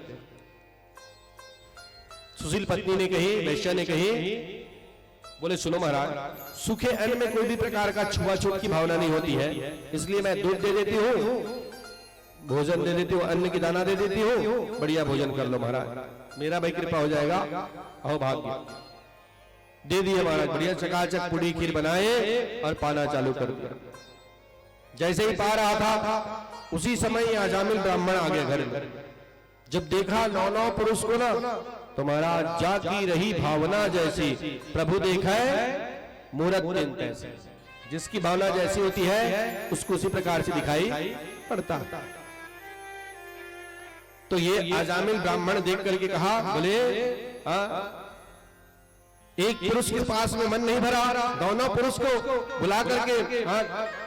सुशील पत्नी ने कही, वैश्या ने कही, बोले सुनो महाराज, सूखे अन्न में कोई भी प्रकार का छुआछूत की भावना नहीं होती है, इसलिए मैं दूध दे देती हूँ, भोजन दे देती हूँ, अन्न की दाना दे देती हूँ, बढ़िया भोजन कर लो महाराज। मेरा भाई कृपा हो जाएगा। अहो भाग्य दे दिए महाराज, बढ़िया चकाचक पूड़ी खीर बनाए और पाना चालू कर दिया। जैसे ही पा रहा था उसी समय अजामिल ब्राह्मण आ गया घर में। जब देखा 9 पुरुष को ना, तो महाराज जागी रही भावना जैसी, प्रभु देखा है मूरत ऐसे, जिसकी भावना जैसी होती है उसको उसी प्रकार से दिखाई पड़ता। तो ये अजामिल ब्राह्मण देख करके कहा, बोले एक पुरुष के पास में मन नहीं भरा, दोनों पुरुष को बुला करके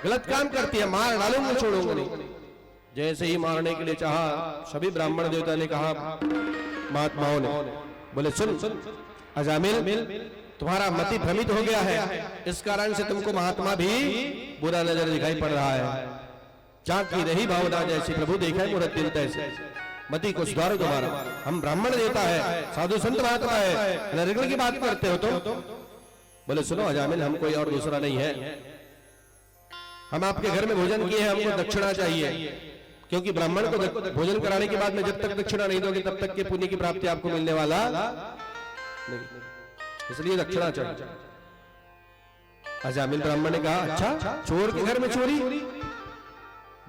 गलत काम करती है, मार डालूंगा छोड़ूंगा नहीं। जैसे ही मारने के लिए चाहा, सभी ब्राह्मण देवता ने कहा, महात्माओं ने बोले सुन अजामिल, तुम्हारा मति भ्रमित हो गया है, इस कारण से तुमको महात्मा भी बुरा नजर दिखाई पड़ रहा है। जागी रही भावना जैसी, प्रभु देखा है मूरत ऐसे, मति को सुधारो तुम्हारा। हम ब्राह्मण देवता है, साधु संत महात्मा है, निर्गुण की बात करते हो तो? बोले सुनो अजामिल, हम कोई और दूसरा नहीं है, हम आपके घर में भोजन किए हैं, हमको दक्षिणा चाहिए, क्योंकि ब्राह्मण को भोजन कराने के बाद में जब तक दक्षिणा नहीं दोगे तब तक के पुण्य की प्राप्ति आपको मिलने वाला नहीं, इसलिए दक्षिणा चाहिए। अजामिल ब्राह्मण ने कहा, अच्छा चोर के घर में चोरी?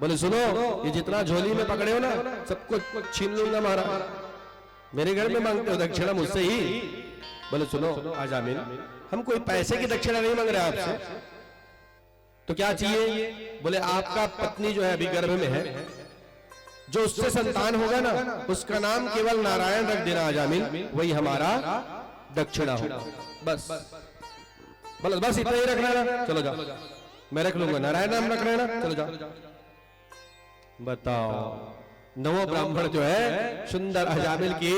बोले सुनो, ये जितना झोली में पकड़े हो ना, सबको छीन लूंगा महाराज, मेरे घर में मांगते हो दक्षिणा मुझसे ही? बोले सुनो अजामिल, हम कोई पैसे की दक्षिणा नहीं मांग रहे आपसे, तो क्या चाहिए? बोले आपका पत्नी जो है अभी गर्भ में है, जो उससे संतान होगा ना, उसका नाम केवल नारायण रख देना अजामिल, वही हमारा दक्षिणा होगा। बस बस इतना ही रखना ना, चलो जाओ, मैं रख लूंगा, नारायण नाम रख लेना, चलो जाओ। बताओ, नवो ब्राह्मण जो है सुंदर अजामिल की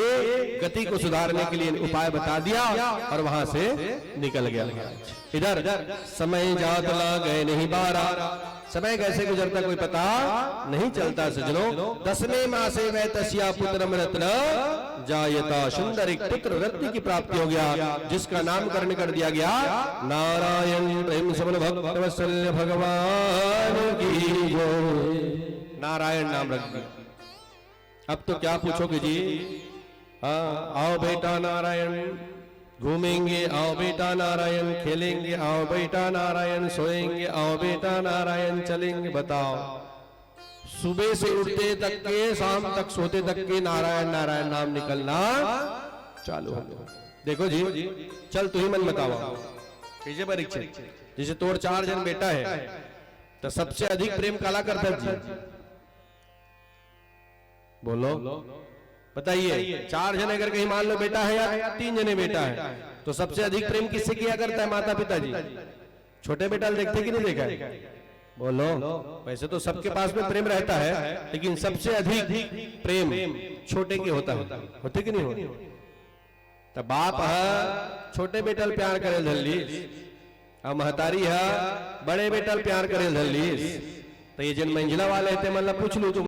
गति को सुधारने के लिए उपाय बता दिया और वहां से निकल गया। इधर समय जात ला गए नहीं बारा, समय कैसे गुजरता कोई पता नहीं चलता सजनों। 10वें मासे वै तस्या पुत्रम रत्न जायता, सुंदर एक पुत्र रत्न की प्राप्ति हो गया, जिसका नामकरण कर दिया गया नारायण प्रेम समन भक्त वत्सल भगवान की जय। नारायण नाम रख दिया। अब तो क्या पूछोगे जी, आओ बेटा नारायण, घूमेंगे आओ बेटा नारायण, खेलेंगे आओ बेटा नारायण, सोएंगे आओ बेटा नारायण, चलेंगे। बताओ, सुबह से उठते तक के शाम तक सोते तक के नारायण नारायण नाम निकलना चालू हो। देखो जी, चल तू ही मन बताओ, कीजिए परीक्षा। जैसे तोड़ 4 जन बेटा है, तो सबसे अधिक प्रेम काला करता जी, बोलो बताइए। 4 जने अगर कहीं मान लो बेटा है या 3 जने बेटा है, तो सबसे अधिक प्रेम किससे किया करता है? माता पिता जी। छोटे बेटा देखते कि नहीं देखा है? बोलो। वैसे तो सबके पास में प्रेम रहता है, लेकिन सबसे अधिक प्रेम छोटे के होता है, होते कि नहीं होते? तो बाप है छोटे बेटा प्यार करे धल्ली, और महतारी है बड़े बेटा प्यार करे धल्ली। तो ये जिन मंजिला वाले थे, मतलब पूछ लू तुम